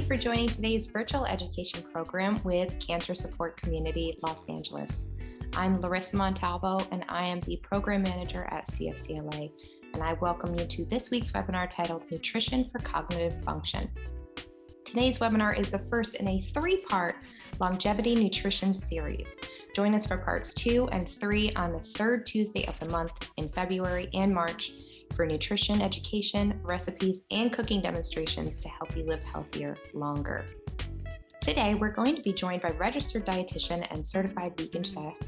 for joining today's virtual education program with Cancer Support Community Los Angeles. I'm Larissa Montalvo, and I am the Program Manager at CFCLA, and I welcome you to this week's webinar titled Nutrition for Cognitive Function. Today's webinar is the first in a three-part longevity nutrition series. Join us for parts 2 and 3 on the third Tuesday of the month in February and March for nutrition education, recipes, and cooking demonstrations to help you live healthier longer. Today, we're going to be joined by registered dietitian and certified vegan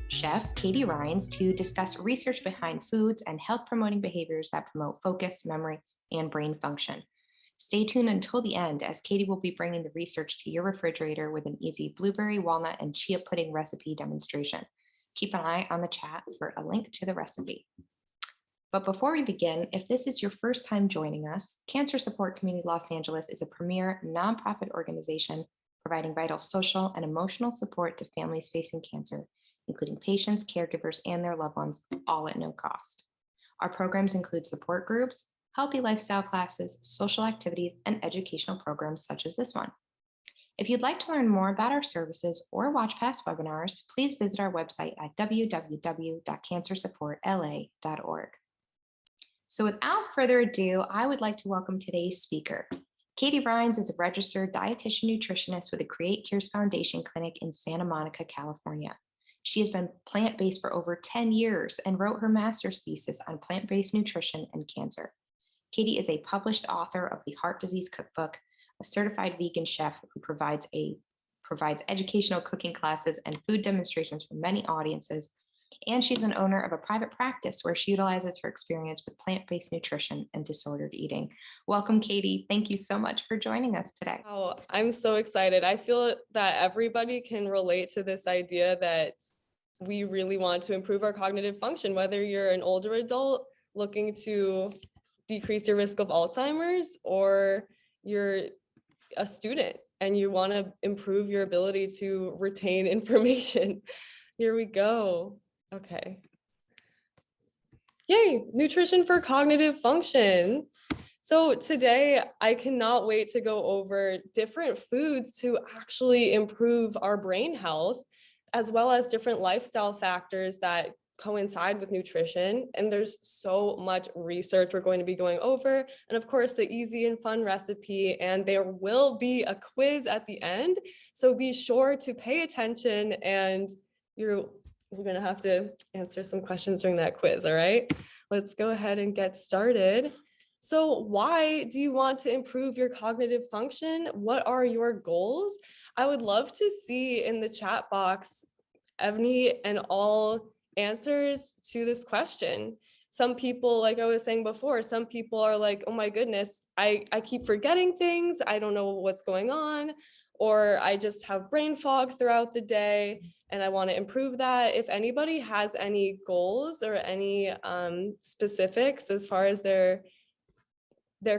chef Katie Reines to discuss research behind foods and health-promoting behaviors that promote focus, memory, and brain function. Stay tuned until the end, as Katie will be bringing the research to your refrigerator with an easy blueberry, walnut, and chia pudding recipe demonstration. Keep an eye on the chat for a link to the recipe. But before we begin, if this is your first time joining us, Cancer Support Community Los Angeles is a premier nonprofit organization providing vital social and emotional support to families facing cancer, including patients, caregivers, and their loved ones, all at no cost. Our programs include support groups, healthy lifestyle classes, social activities, and educational programs such as this one. If you'd like to learn more about our services or watch past webinars, please visit our website at www.cancersupportla.org. So without further ado, I would like to welcome today's speaker. Katie Reines is a registered dietitian nutritionist with the Create Cures Foundation Clinic in Santa Monica, California. She has been plant-based for over 10 years and wrote her master's thesis on plant-based nutrition and cancer. Katie is a published author of the Disease Cookbook, a certified vegan chef who provides educational cooking classes and food demonstrations for many audiences, and she's an owner of a private practice where she utilizes her experience with plant-based nutrition and disordered eating. Welcome, Katie. Thank you so much for joining us today. Oh, I'm so excited. I feel that everybody can relate to this idea that we really want to improve our cognitive function, whether you're an older adult looking to decrease your risk of Alzheimer's, or you're a student and you want to improve your ability to retain information. Here we go. Okay. Yay, nutrition for cognitive function. So today I cannot wait to go over different foods to actually improve our brain health, as well as different lifestyle factors that coincide with nutrition. And there's so much research we're going to be going over. And of course, the easy and fun recipe, and there will be a quiz at the end. So be sure to pay attention, and we're going to have to answer some questions during that quiz. All right, let's go ahead and get started. So why do you want to improve your cognitive function? What are your goals? I would love to see in the chat box any and all answers to this question. Some people, like I was saying before, some people are like, oh my goodness, I keep forgetting things. I don't know what's going on, or I just have brain fog throughout the day and I want to improve that. If anybody has any goals or any specifics as far as their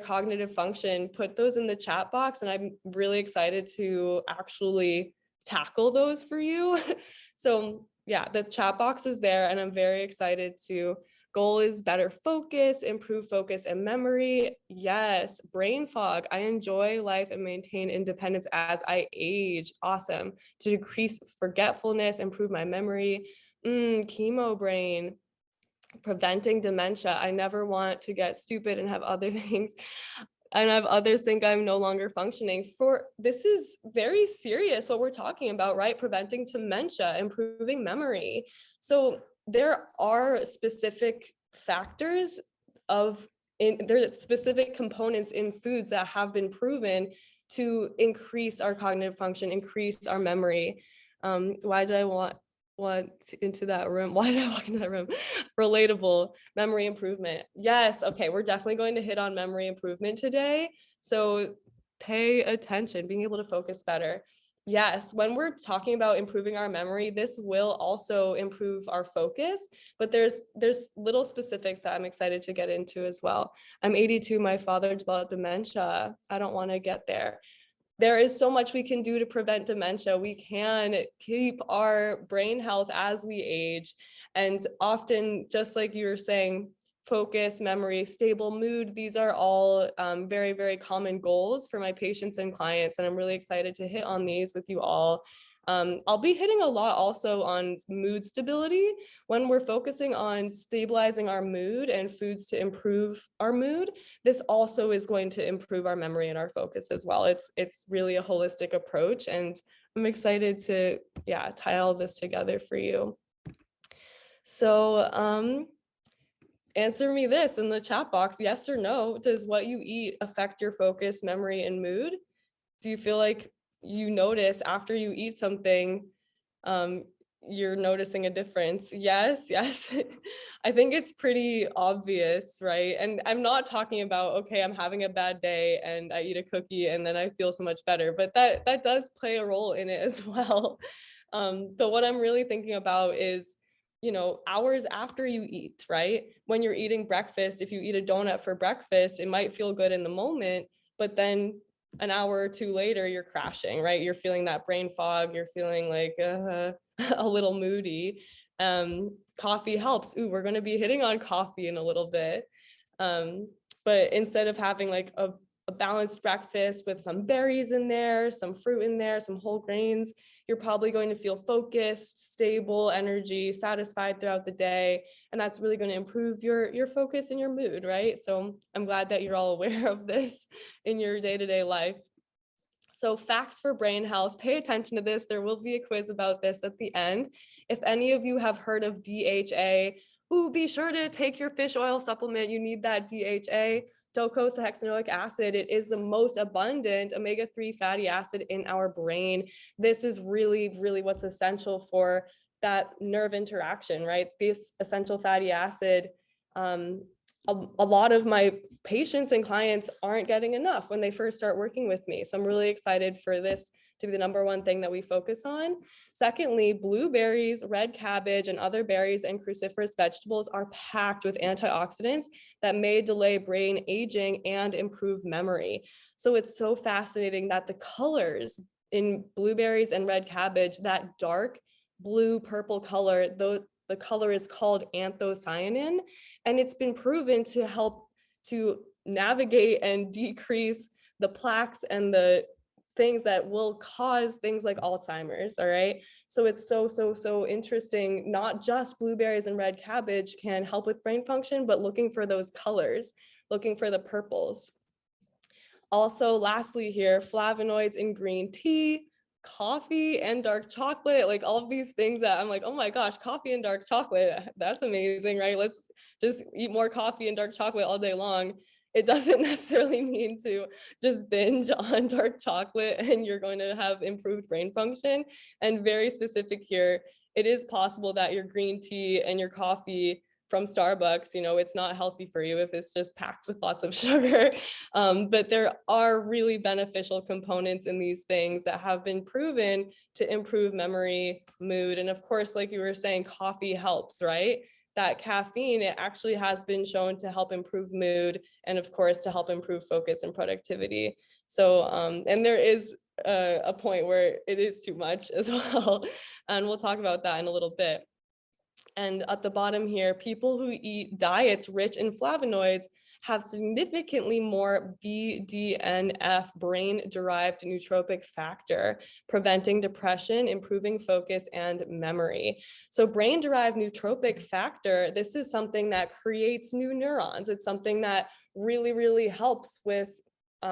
cognitive function, put those in the chat box, and I'm really excited to actually tackle those for you. So yeah, the chat box is there, and I'm very excited to. Goal is better focus, improve focus and memory. Yes, brain fog. I enjoy life and maintain independence as I age. Awesome. To decrease forgetfulness, improve my memory. Chemo brain. Preventing dementia. I never want to get stupid and have other things and have others think I'm no longer functioning. This is very serious what we're talking about, right? Preventing dementia, improving memory. So there are specific factors there's specific components in foods that have been proven to increase our cognitive function, increase our memory. Why did I walk into that room? Relatable memory improvement. Yes. Okay. We're definitely going to hit on memory improvement today. So pay attention, being able to focus better. Yes. When we're talking about improving our memory, this will also improve our focus, but there's little specifics that I'm excited to get into as well. I'm 82. My father developed dementia. I don't want to get there. There is so much we can do to prevent dementia. We can keep our brain health as we age. And often, just like you were saying, focus, memory, stable mood. These are all very, very common goals for my patients and clients, and I'm really excited to hit on these with you all. I'll be hitting a lot also on mood stability. When we're focusing on stabilizing our mood and foods to improve our mood, this also is going to improve our memory and our focus as well. It's really a holistic approach, and I'm excited to tie all this together for you. So answer me this in the chat box, yes or no, does what you eat affect your focus, memory, and mood? Do you feel like you notice after you eat something, you're noticing a difference? Yes. I think it's pretty obvious, right? And I'm not talking about, okay, I'm having a bad day and I eat a cookie and then I feel so much better, but that does play a role in it as well. But what I'm really thinking about is, hours after you eat, right? When you're eating breakfast, if you eat a donut for breakfast, it might feel good in the moment, but then an hour or two later, you're crashing, right? You're feeling that brain fog. You're feeling like a little moody. Coffee helps. Ooh, we're going to be hitting on coffee in a little bit. But instead of having like a balanced breakfast with some berries in there, some fruit in there, some whole grains, you're probably going to feel focused, stable, energy, satisfied throughout the day. And that's really going to improve your focus and your mood, right? So I'm glad that you're all aware of this in your day-to-day life. So facts for brain health, pay attention to this. There will be a quiz about this at the end. If any of you have heard of DHA, be sure to take your fish oil supplement. You need that DHA, docosahexaenoic acid. It is the most abundant omega-3 fatty acid in our brain. This is really, really what's essential for that nerve interaction, right? This essential fatty acid, a lot of my patients and clients aren't getting enough when they first start working with me. So I'm really excited for this to be the number one thing that we focus on. Secondly, blueberries, red cabbage, and other berries and cruciferous vegetables are packed with antioxidants that may delay brain aging and improve memory. So it's so fascinating that the colors in blueberries and red cabbage, that dark blue purple color, the color is called anthocyanin, and it's been proven to help to navigate and decrease the plaques and the things that will cause things like Alzheimer's. All right. So it's so interesting. Not just blueberries and red cabbage can help with brain function, but looking for those colors, looking for the purples. Also, lastly here, flavonoids in green tea, coffee, and dark chocolate, like all of these things that I'm like, oh my gosh, coffee and dark chocolate, that's amazing, right? Let's just eat more coffee and dark chocolate all day long. It doesn't necessarily mean to just binge on dark chocolate and you're going to have improved brain function. And very specific here, it is possible that your green tea and your coffee from Starbucks, it's not healthy for you if it's just packed with lots of sugar. But there are really beneficial components in these things that have been proven to improve memory, mood. And of course, like you were saying, coffee helps, right? That caffeine, it actually has been shown to help improve mood and of course to help improve focus and productivity. So, and there is a point where it is too much as well. And we'll talk about that in a little bit. And at the bottom here, people who eat diets rich in flavonoids have significantly more BDNF, brain-derived nootropic factor, preventing depression, improving focus, and memory. So brain-derived nootropic factor, this is something that creates new neurons. It's something that really, really helps with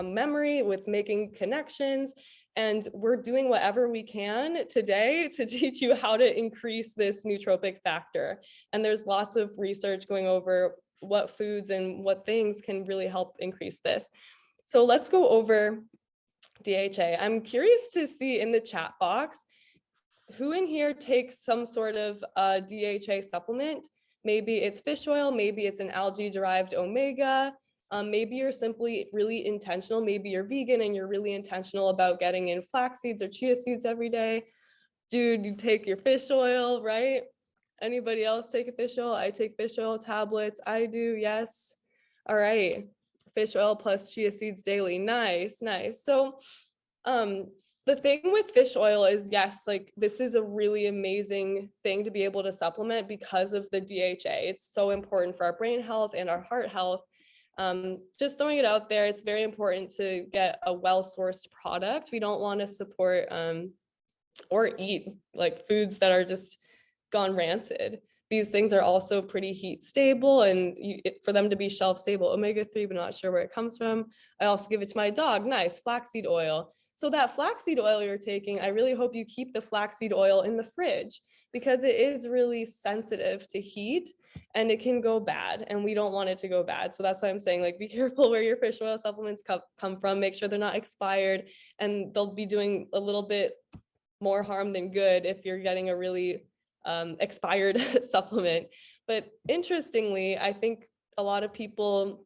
memory, with making connections. And we're doing whatever we can today to teach you how to increase this nootropic factor. And there's lots of research going over what foods and what things can really help increase this. So let's go over DHA. I'm curious to see in the chat box, who in here takes some sort of DHA supplement? Maybe it's fish oil, maybe it's an algae-derived omega, maybe you're simply really intentional. Maybe you're vegan and you're really intentional about getting in flax seeds or chia seeds every day. Dude, you take your fish oil, right? Anybody else take a fish oil? I take fish oil tablets. I do, yes. All right, fish oil plus chia seeds daily. Nice. So the The thing with fish oil is, yes, like this is a really amazing thing to be able to supplement because of the DHA. It's so important for our brain health and our heart health. Just throwing it out there, it's very important to get a well-sourced product. We don't want to support or eat like foods that are just gone rancid. These things are also pretty heat stable, and for them to be shelf stable, omega-3, but not sure where it comes from. I also give it to my dog, nice, flaxseed oil. So that flaxseed oil you're taking, I really hope you keep the flaxseed oil in the fridge because it is really sensitive to heat and it can go bad, and we don't want it to go bad. So that's why I'm saying, like, be careful where your fish oil supplements come from. Make sure they're not expired, and they'll be doing a little bit more harm than good if you're getting a really expired supplement. But interestingly, I think a lot of people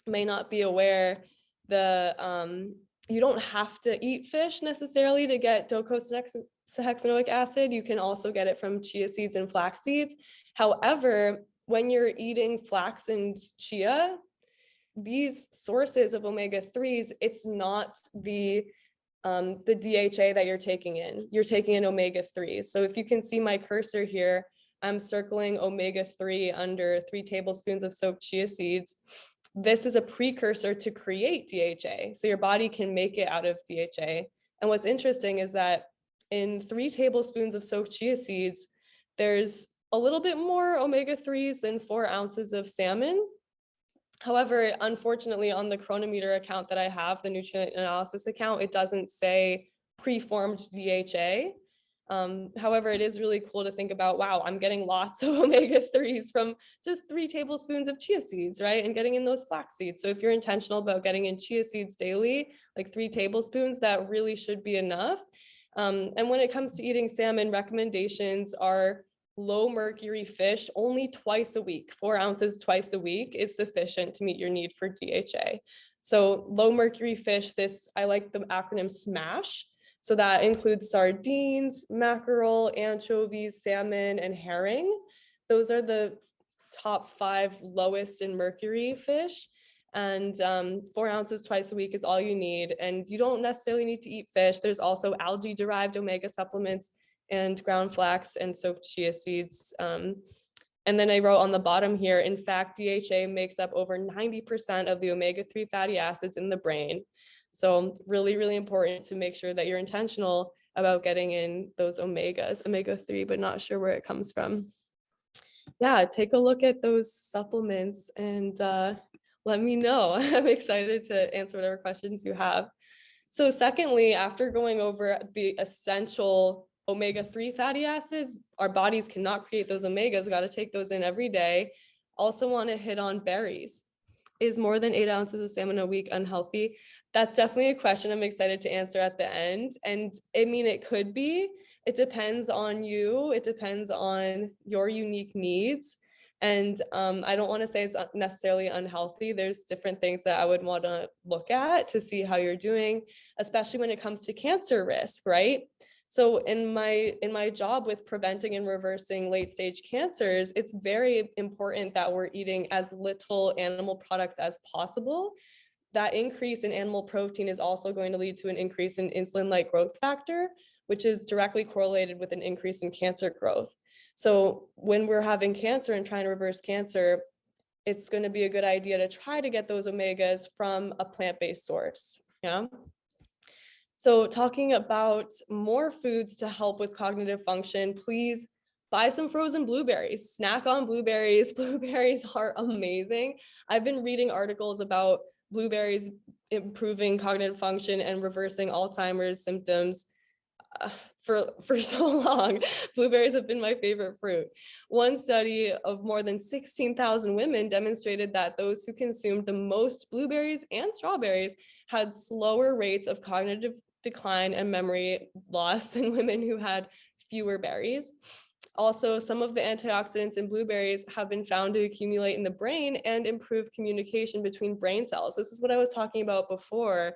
may not be aware you don't have to eat fish necessarily to get docosahexaenoic acid. You can also get it from chia seeds and flax seeds. However, when you're eating flax and chia, these sources of omega-3s, it's not the DHA that you're taking in. You're taking in omega-3s. So if you can see my cursor here, I'm circling omega-3 under 3 tablespoons of soaked chia seeds. This is a precursor to create DHA. So your body can make it out of DHA. And what's interesting is that in 3 tablespoons of soaked chia seeds, there's a little bit more omega-3s than 4 ounces of salmon. However, unfortunately, on the Chronometer account that I have, the nutrient analysis account, it doesn't say preformed DHA. However, it is really cool to think about, wow, I'm getting lots of omega-3s from just 3 tablespoons of chia seeds, right? And getting in those flax seeds. So if you're intentional about getting in chia seeds daily, like 3 tablespoons, that really should be enough. And when it comes to eating salmon, recommendations are low mercury fish only twice a week. 4 ounces twice a week is sufficient to meet your need for DHA. So low mercury fish, I like the acronym SMASH. So that includes sardines, mackerel, anchovies, salmon, and herring. Those are the top 5 lowest in mercury fish. And 4 ounces twice a week is all you need. And you don't necessarily need to eat fish. There's also algae-derived omega supplements and ground flax and soaked chia seeds. And then I wrote on the bottom here, in fact, DHA makes up over 90% of the omega-3 fatty acids in the brain. So really, really important to make sure that you're intentional about getting in those omegas, omega-3, but not sure where it comes from. Yeah, take a look at those supplements and let me know. I'm excited to answer whatever questions you have. So secondly, after going over the essential omega-3 fatty acids, our bodies cannot create those omegas, got to take those in every day. Also want to hit on berries. Is more than 8 ounces of salmon a week unhealthy? That's definitely a question I'm excited to answer at the end. And I mean, it could be. It depends on you. It depends on your unique needs. And I don't want to say it's necessarily unhealthy. There's different things that I would want to look at to see how you're doing, especially when it comes to cancer risk, right? So in my job with preventing and reversing late stage cancers, it's very important that we're eating as little animal products as possible. That increase in animal protein is also going to lead to an increase in insulin-like growth factor, which is directly correlated with an increase in cancer growth. So when we're having cancer and trying to reverse cancer, it's going to be a good idea to try to get those omegas from a plant-based source. Yeah. So talking about more foods to help with cognitive function, please buy some frozen blueberries, snack on blueberries. Blueberries are amazing. I've been reading articles about blueberries improving cognitive function and reversing Alzheimer's symptoms for so long. Blueberries have been my favorite fruit. One study of more than 16,000 women demonstrated that those who consumed the most blueberries and strawberries had slower rates of cognitive decline and memory loss than women who had fewer berries. Also, some of the antioxidants in blueberries have been found to accumulate in the brain and improve communication between brain cells. This is what I was talking about before,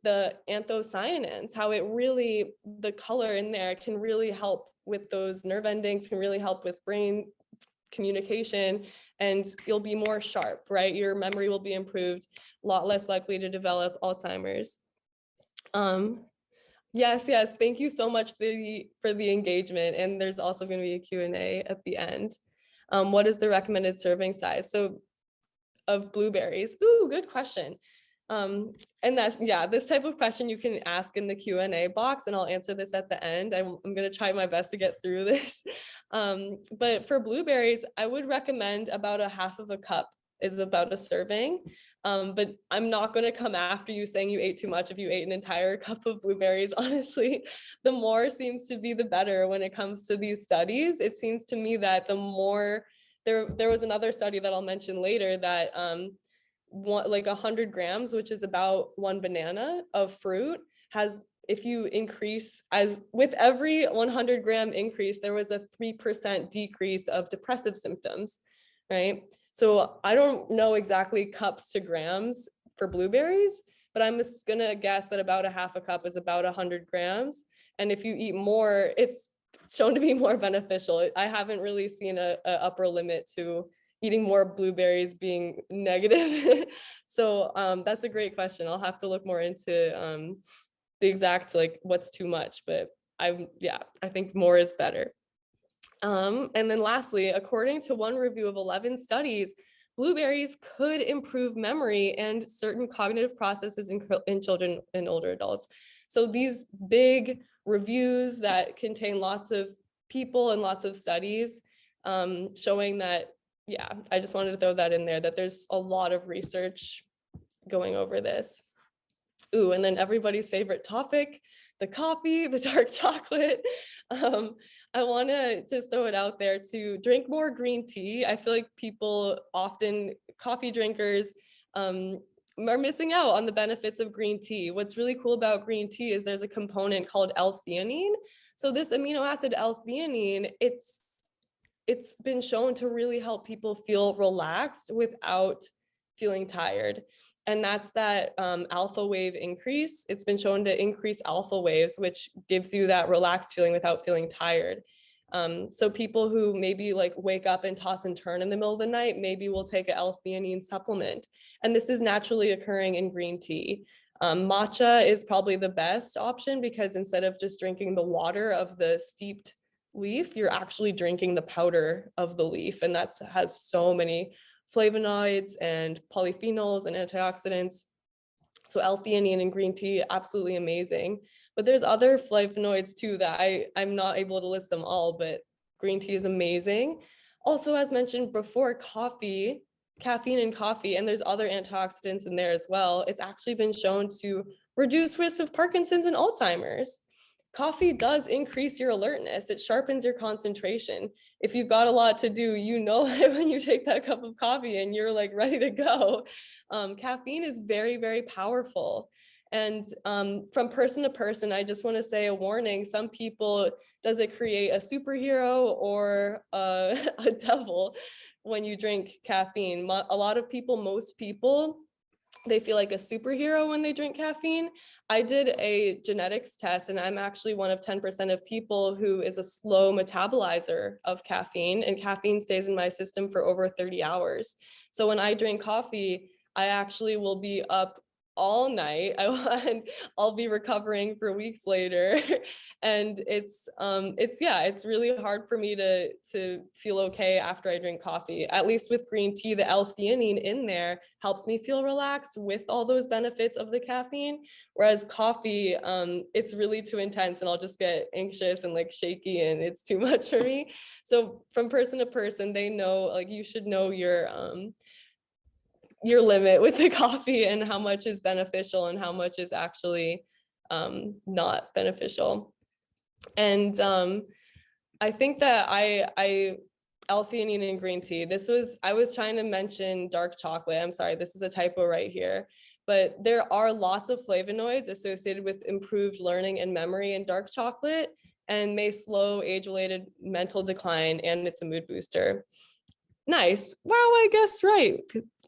the anthocyanins, how it really, the color in there can really help with those nerve endings, can really help with brain communication, and you'll be more sharp, right? Your memory will be improved, a lot less likely to develop Alzheimer's. Yes, yes. Thank you so much for the engagement. And there's also going to be a Q&A at the end. What is the recommended serving size? So of blueberries. Ooh, good question. And that's, yeah, this type of question you can ask in the Q&A box, and I'll answer this at the end. I'm going to try my best to get through this. But for blueberries, I would recommend about a half of a cup is about a serving. But I'm not going to come after you saying you ate too much if you ate an entire cup of blueberries. Honestly, the more seems to be the better when it comes to these studies. It seems to me that the more there was another study that I'll mention later that like 100 grams, which is about one banana of fruit, has, if you increase, as with every 100-gram increase, there was a 3% decrease of depressive symptoms, right? So I don't know exactly cups to grams for blueberries, but I'm just gonna guess that about a half a cup is about 100 grams. And if you eat more, it's shown to be more beneficial. I haven't really seen a upper limit to eating more blueberries being negative. So that's a great question. I'll have to look more into the exact like what's too much, but I think more is better. And then lastly, according to one review of 11 studies, blueberries could improve memory and certain cognitive processes in children and older adults. So these big reviews that contain lots of people and lots of studies showing that, yeah, I just wanted to throw that in there, that there's a lot of research going over this. Ooh, and then everybody's favorite topic, the coffee, the dark chocolate. I want to just throw it out there to drink more green tea. I feel like people often, coffee drinkers, are missing out on the benefits of green tea. What's really cool about green tea is there's a component called L-theanine. So this amino acid L-theanine, it's been shown to really help people feel relaxed without feeling tired. And that's that alpha wave increase. It's been shown to increase alpha waves, which gives you that relaxed feeling without feeling tired. So people who maybe like wake up and toss and turn in the middle of the night, maybe will take an L-theanine supplement. And this is naturally occurring in green tea. Matcha is probably the best option because instead of just drinking the water of the steeped leaf, you're actually drinking the powder of the leaf. And that has so many flavonoids and polyphenols and antioxidants. So L-theanine in green tea, absolutely amazing. But there's other flavonoids too that I'm not able to list them all, but green tea is amazing. Also, as mentioned before, coffee, caffeine in coffee, and there's other antioxidants in there as well. It's actually been shown to reduce risk of Parkinson's and Alzheimer's. Coffee does increase your alertness. It sharpens your concentration. If you've got a lot to do, you know when you take that cup of coffee and you're like ready to go. Caffeine is very, very powerful. And from person to person, I just want to say a warning. Some people, does it create a superhero or a devil when you drink caffeine? A lot of people, most people, they feel like a superhero when they drink caffeine. I did a genetics test and I'm actually one of 10% of people who is a slow metabolizer of caffeine, and caffeine stays in my system for over 30 hours. So when I drink coffee, I actually will be up all night. I'll be recovering for weeks later. And it's really hard for me to feel okay after I drink coffee. At least with green tea, the L-theanine in there helps me feel relaxed with all those benefits of the caffeine. Whereas coffee, it's really too intense and I'll just get anxious and like shaky and it's too much for me. So from person to person, they know, like, you should know your limit with the coffee and how much is beneficial and how much is actually not beneficial. And I think that I L-theanine in green tea. I was trying to mention dark chocolate. I'm sorry, this is a typo right here. But there are lots of flavonoids associated with improved learning and memory in dark chocolate and may slow age-related mental decline, and it's a mood booster. Nice. Wow, I guessed right.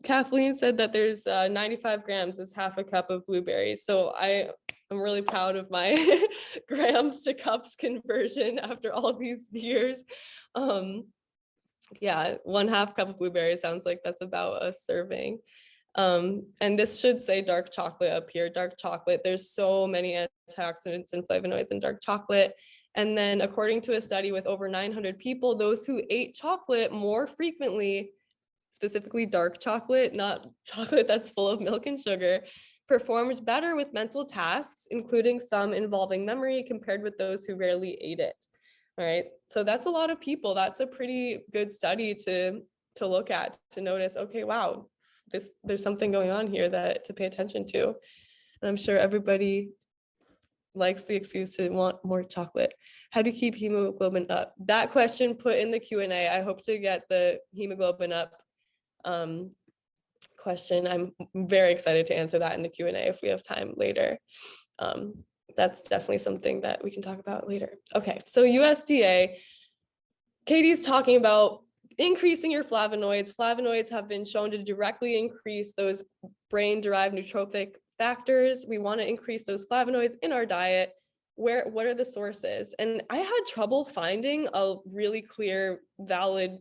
Kathleen said that there's 95 grams is half a cup of blueberries. So I'm really proud of my grams to cups conversion after all these years. Yeah, 1/2 cup of blueberries sounds like that's about a serving. And this should say dark chocolate up here. Dark chocolate, there's so many antioxidants and flavonoids in dark chocolate. And then according to a study with over 900 people, those who ate chocolate more frequently, specifically dark chocolate, not chocolate that's full of milk and sugar, performed better with mental tasks, including some involving memory, compared with those who rarely ate it. All right, so that's a lot of people. That's a pretty good study to look at, to notice, okay, wow, there's something going on here that to pay attention to. And I'm sure everybody likes the excuse to want more chocolate. How do you keep hemoglobin up? That question put in the Q&A. I hope to get the hemoglobin up question. I'm very excited to answer that in the Q&A if we have time later. That's definitely something that we can talk about later. Okay, so USDA, Katie's talking about increasing your flavonoids. Flavonoids have been shown to directly increase those brain-derived nootropic factors. We want to increase those flavonoids in our diet. What are the sources? And I had trouble finding a really clear, valid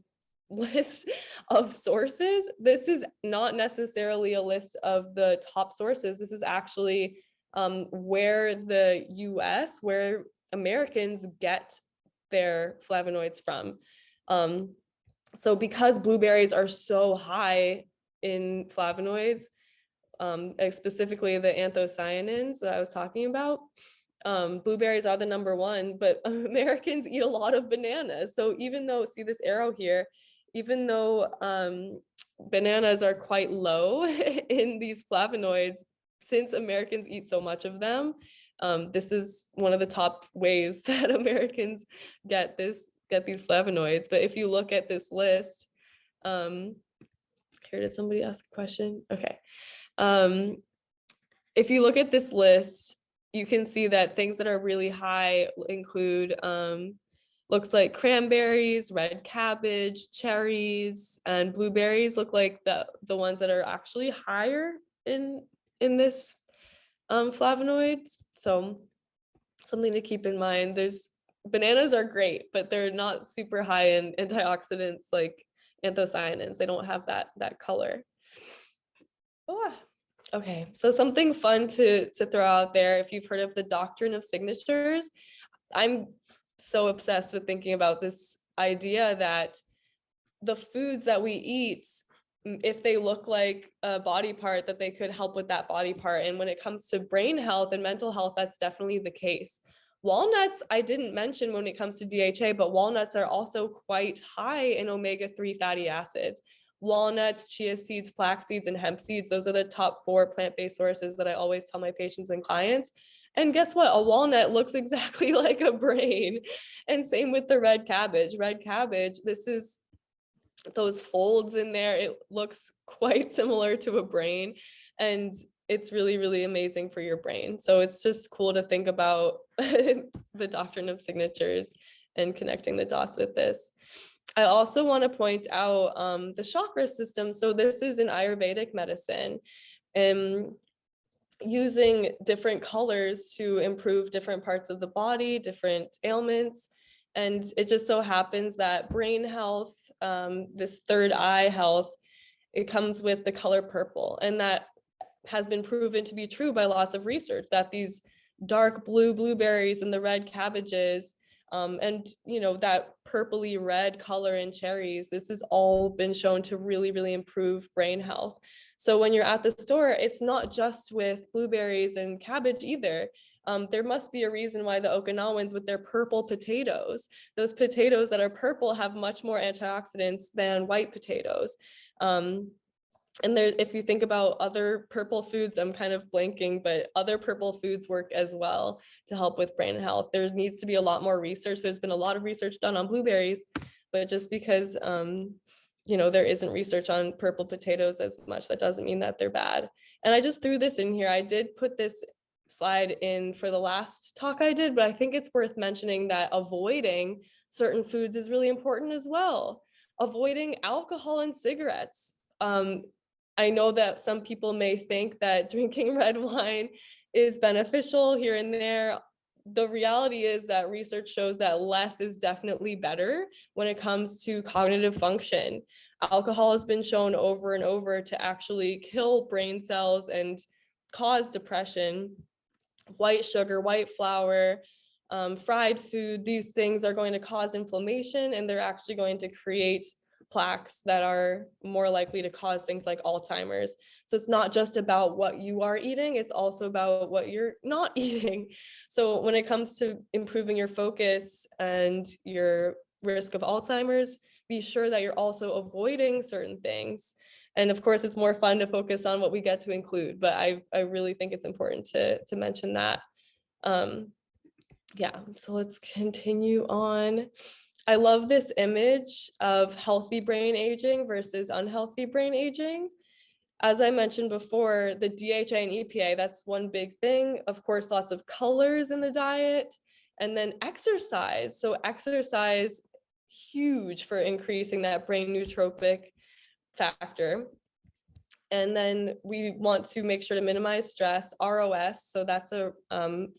list of sources. This is not necessarily a list of the top sources. This is actually where the US, where Americans get their flavonoids from. So because blueberries are so high in flavonoids, specifically the anthocyanins that I was talking about, blueberries are the number one, but Americans eat a lot of bananas. So even though, see this arrow here, even though bananas are quite low in these flavonoids, since Americans eat so much of them, this is one of the top ways that Americans get these flavonoids. But if you look at this list, here, did somebody ask a question? Okay. If you look at this list, you can see that things that are really high include, looks like cranberries, red cabbage, cherries, and blueberries look like the ones that are actually higher in this flavonoids. So something to keep in mind. Bananas are great, but they're not super high in antioxidants like anthocyanins. They don't have that color. Oh, okay, so something fun to throw out there. If you've heard of the doctrine of signatures, I'm so obsessed with thinking about this idea that the foods that we eat, if they look like a body part, that they could help with that body part. And when it comes to brain health and mental health, that's definitely the case. Walnuts, I didn't mention when it comes to DHA, but walnuts are also quite high in omega-3 fatty acids. Walnuts, chia seeds, flax seeds, and hemp seeds, those are the top 4 plant-based sources that I always tell my patients and clients. And guess what? A walnut looks exactly like a brain. And same with the red cabbage. Red cabbage, this is those folds in there. It looks quite similar to a brain. And it's really, really amazing for your brain. So it's just cool to think about the doctrine of signatures and connecting the dots with this. I also want to point out the chakra system. So this is in Ayurvedic medicine, using different colors to improve different parts of the body, different ailments. And it just so happens that brain health, this third eye health, it comes with the color purple. And that has been proven to be true by lots of research, that these dark blue blueberries and the red cabbages, and that purpley red color in cherries, this has all been shown to really, really improve brain health. So when you're at the store, it's not just with blueberries and cabbage either. There must be a reason why the Okinawans, with their purple potatoes, those potatoes that are purple have much more antioxidants than white potatoes. And there, if you think about other purple foods, I'm kind of blanking, but other purple foods work as well to help with brain health. There needs to be a lot more research. There's been a lot of research done on blueberries, but just because there isn't research on purple potatoes as much, that doesn't mean that they're bad. And I just threw this in here. I did put this slide in for the last talk I did, but I think it's worth mentioning that avoiding certain foods is really important as well. Avoiding alcohol and cigarettes. I know that some people may think that drinking red wine is beneficial here and there. the reality is that research shows that less is definitely better when it comes to cognitive function. Alcohol has been shown over and over to actually kill brain cells and cause depression. White sugar, white flour, fried food, these things are going to cause inflammation, and they're actually going to create plaques that are more likely to cause things like Alzheimer's. So it's not just about what you are eating, it's also about what you're not eating. So when it comes to improving your focus and your risk of Alzheimer's, be sure that you're also avoiding certain things. And of course, it's more fun to focus on what we get to include, but I really think it's important to mention that. Yeah, so let's continue on. I love this image of healthy brain aging versus unhealthy brain aging. As I mentioned before, the DHA and EPA, that's one big thing. Of course, lots of colors in the diet, and then exercise. So exercise, huge for increasing that brain nootropic factor. And then we want to make sure to minimize stress, ROS. So that's a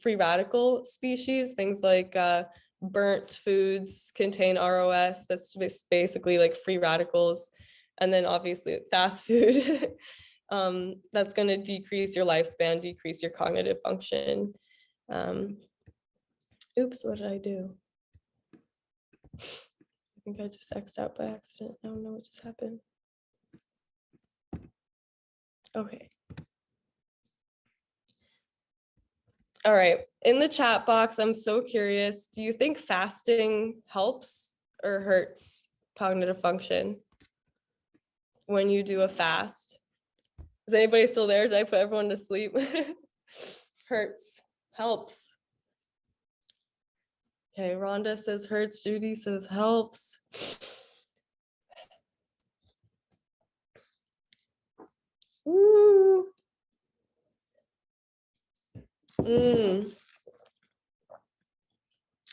free radical species. Things like burnt foods contain ROS. That's basically like free radicals. And then obviously fast food, that's going to decrease your lifespan, decrease your cognitive function. Oops, what did I do? I think I just X'd out by accident. I don't know what just happened. Okay. All right. In the chat box, I'm so curious. Do you think fasting helps or hurts cognitive function when you do a fast? Is anybody still there? Did I put everyone to sleep? Hurts, helps. Okay, Rhonda says hurts. Judy says helps. Woo.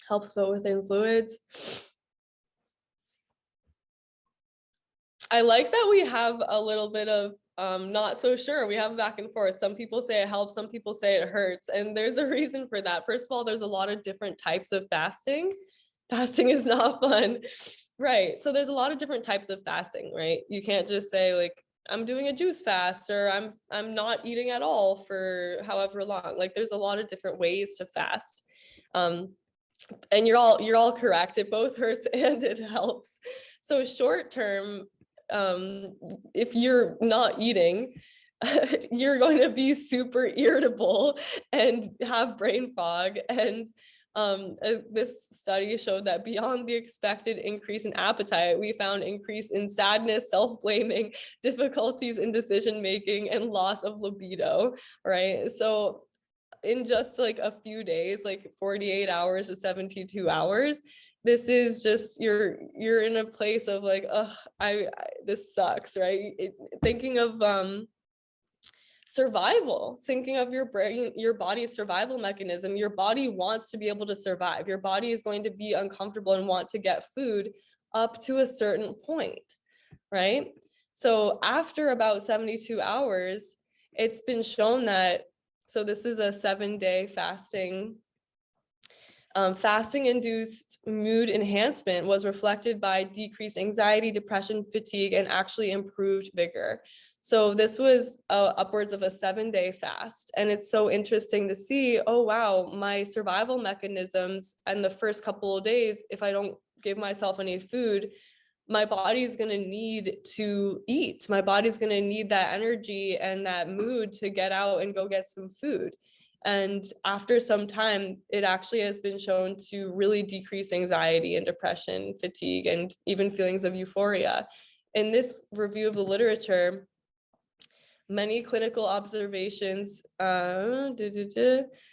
Helps but within fluids. I like that we have a little bit of not so sure. We have back and forth. Some people say it helps, some people say it hurts. And there's a reason for that. First of all, there's a lot of different types of fasting. Fasting is not fun. Right. So there's a lot of different types of fasting, right? You can't just say like, I'm doing a juice fast, or I'm not eating at all for however long. Like there's a lot of different ways to fast. And you're all correct. It both hurts and it helps. So short term, if you're not eating, you're going to be super irritable and have brain fog. And this study showed that beyond the expected increase in appetite, we found increase in sadness, self-blaming, difficulties in decision making, and loss of libido, right? So in just like a few days, like 48 hours to 72 hours, this is just you're in a place of like, oh, I this sucks, right? Thinking of survival, thinking of your brain, your body's survival mechanism. Your body wants to be able to survive. Your body is going to be uncomfortable and want to get food up to a certain point, right? So after about 72 hours, it's been shown that, so this is a 7-day fasting. Fasting-induced mood enhancement was reflected by decreased anxiety, depression, fatigue, and actually improved vigor. So this was upwards of a 7-day fast. And it's so interesting to see, oh, wow, my survival mechanisms and the first couple of days, if I don't give myself any food, my body's going to need to eat. My body's going to need that energy and that mood to get out and go get some food. And after some time, it actually has been shown to really decrease anxiety and depression, fatigue, and even feelings of euphoria. In this review of the literature, many clinical observations,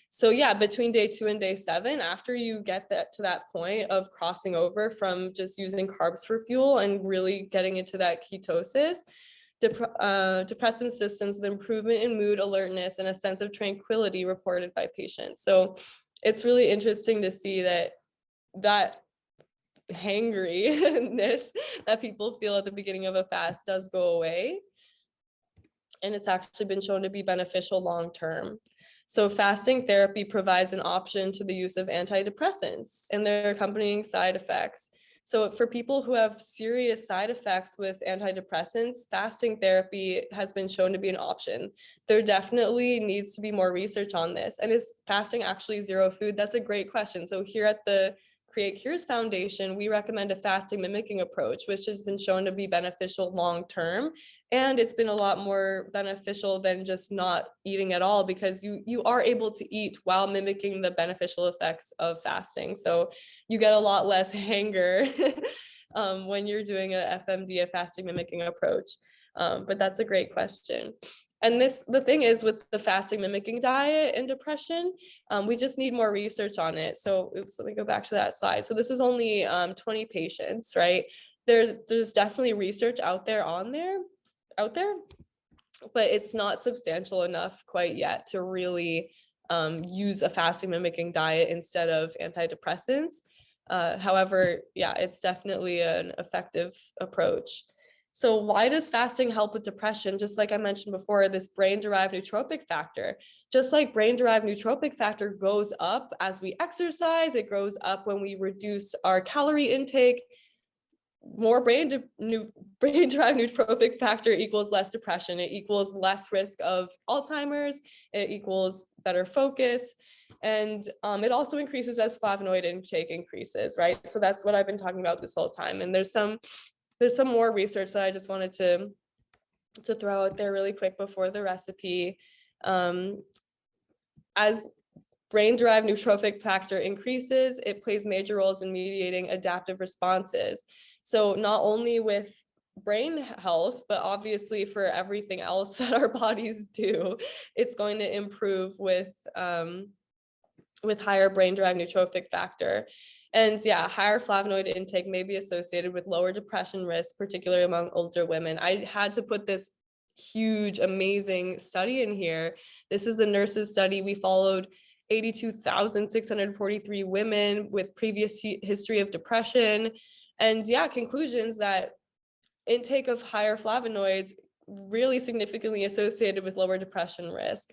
so yeah, between day 2 and day 7, after you get that to that point of crossing over from just using carbs for fuel and really getting into that ketosis, depressive symptoms with improvement in mood, alertness, and a sense of tranquility reported by patients. So it's really interesting to see that hangriness that people feel at the beginning of a fast does go away. And it's actually been shown to be beneficial long term. So fasting therapy provides an option to the use of antidepressants and their accompanying side effects. So for people who have serious side effects with antidepressants, fasting therapy has been shown to be an option. There definitely needs to be more research on this. And is fasting actually zero food? That's a great question. So here at the Create Cures Foundation, we recommend a fasting mimicking approach, which has been shown to be beneficial long-term. And it's been a lot more beneficial than just not eating at all, because you are able to eat while mimicking the beneficial effects of fasting. So you get a lot less hunger when you're doing a FMD, a fasting mimicking approach. But that's a great question. And the thing is with the fasting mimicking diet and depression, we just need more research on it. So let me go back to that slide. So this was only 20 patients, right? There's definitely research out there, but it's not substantial enough quite yet to really use a fasting mimicking diet instead of antidepressants. However, yeah, it's definitely an effective approach. So why does fasting help with depression? Just like I mentioned before, this brain-derived nootropic factor, just like brain-derived nootropic factor goes up as we exercise, it goes up when we reduce our calorie intake. More brain-derived nootropic factor equals less depression. It equals less risk of Alzheimer's. It equals better focus. And it also increases as flavonoid intake increases, right? So that's what I've been talking about this whole time. And there's some more research that I just wanted to throw out there really quick before the recipe. As brain-derived nootropic factor increases, it plays major roles in mediating adaptive responses. So not only with brain health, but obviously for everything else that our bodies do, it's going to improve with higher brain-derived nootropic factor. And yeah, higher flavonoid intake may be associated with lower depression risk, particularly among older women. I had to put this huge, amazing study in here. This is the nurses study. We followed 82,643 women with previous history of depression. And yeah, conclusions that intake of higher flavonoids really significantly associated with lower depression risk.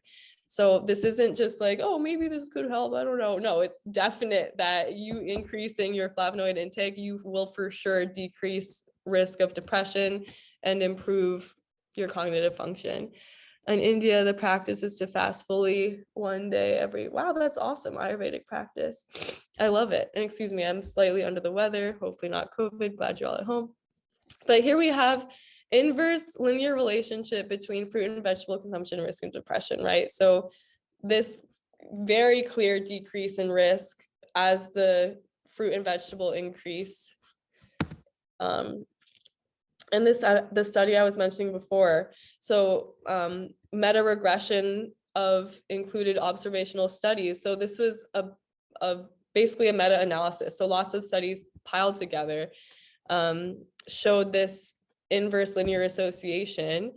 So this isn't just like, oh, maybe this could help, I don't know. No, it's definite that you increasing your flavonoid intake, you will for sure decrease risk of depression and improve your cognitive function. In India, the practice is to fast fully one day every, wow, that's awesome, Ayurvedic practice. I love it. And excuse me, I'm slightly under the weather, hopefully not COVID, glad you're all at home. But here we have inverse linear relationship between fruit and vegetable consumption and risk of depression, right? So this very clear decrease in risk as the fruit and vegetable increase. And this the study I was mentioning before. So meta regression of included observational studies. So this was basically a meta analysis. So lots of studies piled together showed this inverse linear association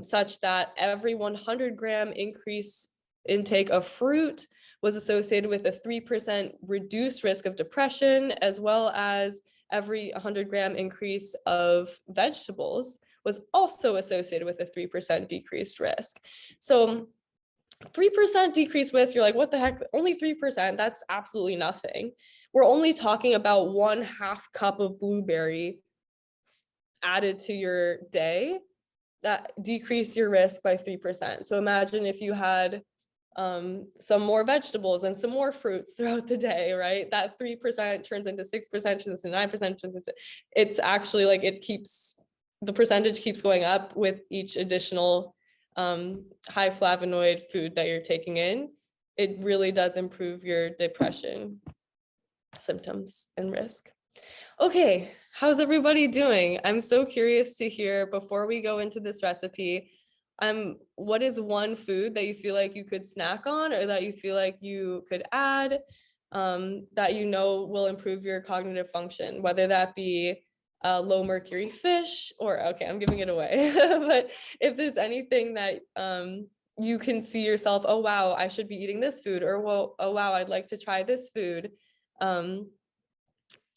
such that every 100-gram increase intake of fruit was associated with a 3% reduced risk of depression, as well as every 100-gram increase of vegetables was also associated with a 3% decreased risk. So 3% decreased risk, you're like, what the heck? Only 3%, that's absolutely nothing. We're only talking about 1/2 cup of blueberry added to your day that decrease your risk by 3%. So imagine if you had some more vegetables and some more fruits throughout the day, right? That 3% turns into 6%, turns into 9%, it's actually like the percentage keeps going up with each additional high flavonoid food that you're taking in. It really does improve your depression symptoms and risk. Okay, how's everybody doing? I'm so curious to hear, before we go into this recipe, what is one food that you feel like you could snack on, or that you feel like you could add that you know will improve your cognitive function, whether that be low mercury fish, or okay, I'm giving it away. But if there's anything that you can see yourself, oh wow, I should be eating this food, or well, oh wow, I'd like to try this food.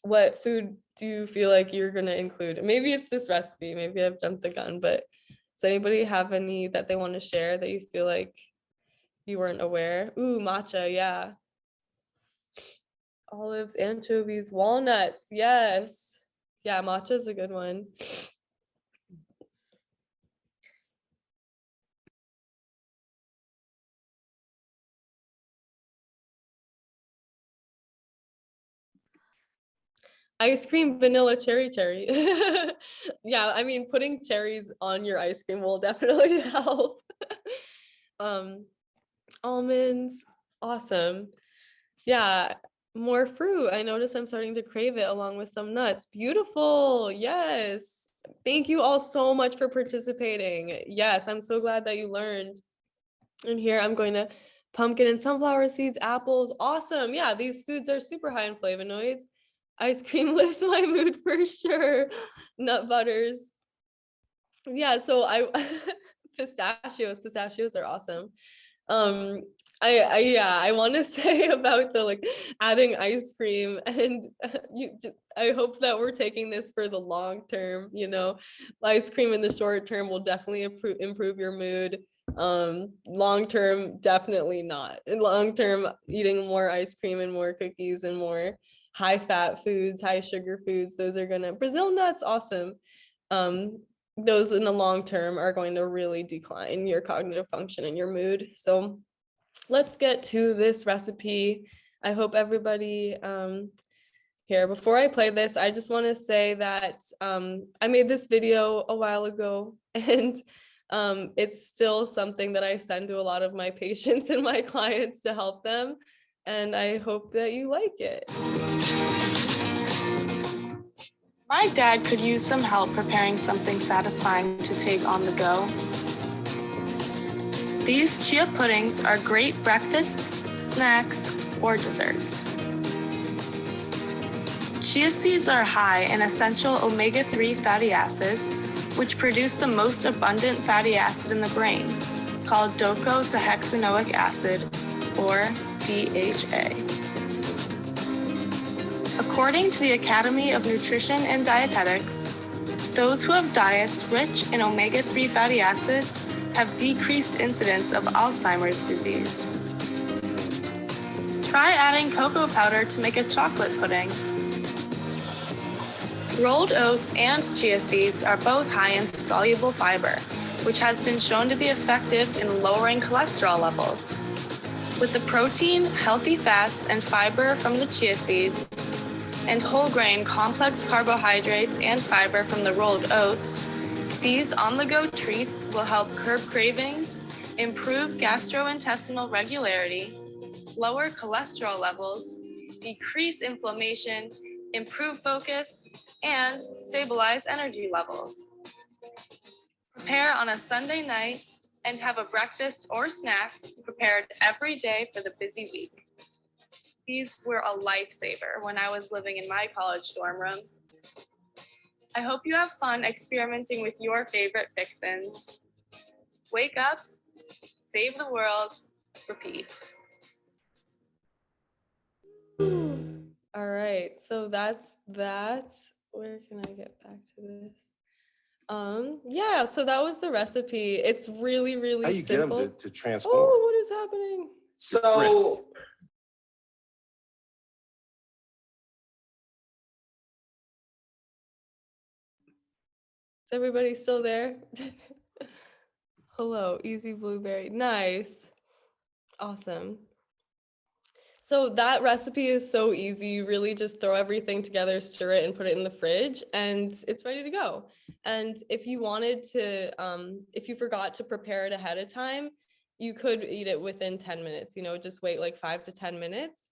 What food do you feel like you're going to include? Maybe it's this recipe, maybe I've jumped the gun, but does anybody have any that they want to share that you feel like You weren't aware. Ooh, matcha, yeah. Olives, anchovies, walnuts, yes. Yeah, matcha is a good one. Ice cream, vanilla, cherry. Yeah, I mean, putting cherries on your ice cream will definitely help. um, Almonds, awesome. Yeah, more fruit. I notice I'm starting to crave it along with some nuts. Beautiful. Yes. Thank you all so much for participating. Yes, I'm so glad that you learned. And here I'm going to pumpkin and sunflower seeds, apples. Awesome. Yeah, these foods are super high in flavonoids. Ice cream lifts my mood for sure. Nut butters. Yeah, so I pistachios are awesome. um I want to say about the like adding ice cream, and I hope that we're taking this for the long term. Ice cream in the short term will definitely improve your mood. Long term, definitely not. In long term, eating more ice cream and more cookies and more high fat foods, high sugar foods, those are gonna, Brazil nuts, awesome. um those in the long term are going to really decline your cognitive function and your mood. So let's get to this recipe. I hope everybody here, before I play this, I just want to say that I made this video a while ago, and it's still something that I send to a lot of my patients and my clients to help them, and I hope that you like it. My dad could use some help preparing something satisfying to take on the go. These chia puddings are great breakfasts, snacks, or desserts. Chia seeds are high in essential omega-3 fatty acids, which produce the most abundant fatty acid in the brain, called docosahexaenoic acid, or DHA. According to the Academy of Nutrition and Dietetics, those who have diets rich in omega-3 fatty acids have decreased incidence of Alzheimer's disease. Try adding cocoa powder to make a chocolate pudding. Rolled oats and chia seeds are both high in soluble fiber, which has been shown to be effective in lowering cholesterol levels. With the protein, healthy fats, and fiber from the chia seeds, and whole grain complex carbohydrates and fiber from the rolled oats, these on-the-go treats will help curb cravings, improve gastrointestinal regularity, lower cholesterol levels, decrease inflammation, improve focus, and stabilize energy levels. Prepare on a Sunday night and have a breakfast or snack prepared every day for the busy week. These were a lifesaver when I was living in my college dorm room. I hope you have fun experimenting with your favorite fixins. Wake up, save the world, repeat. All right, so that's that. Where can I get back to this? Yeah, so that was the recipe. It's really, really How you simple. get them to transform? Oh, what is happening? So Is everybody still there? Hello, easy blueberry. Nice. Awesome. So that recipe is so easy. You really just throw everything together, stir it, and put it in the fridge, and it's ready to go. And if you wanted to, if you forgot to prepare it ahead of time, you could eat it within 10 minutes, just wait like 5 to 10 minutes.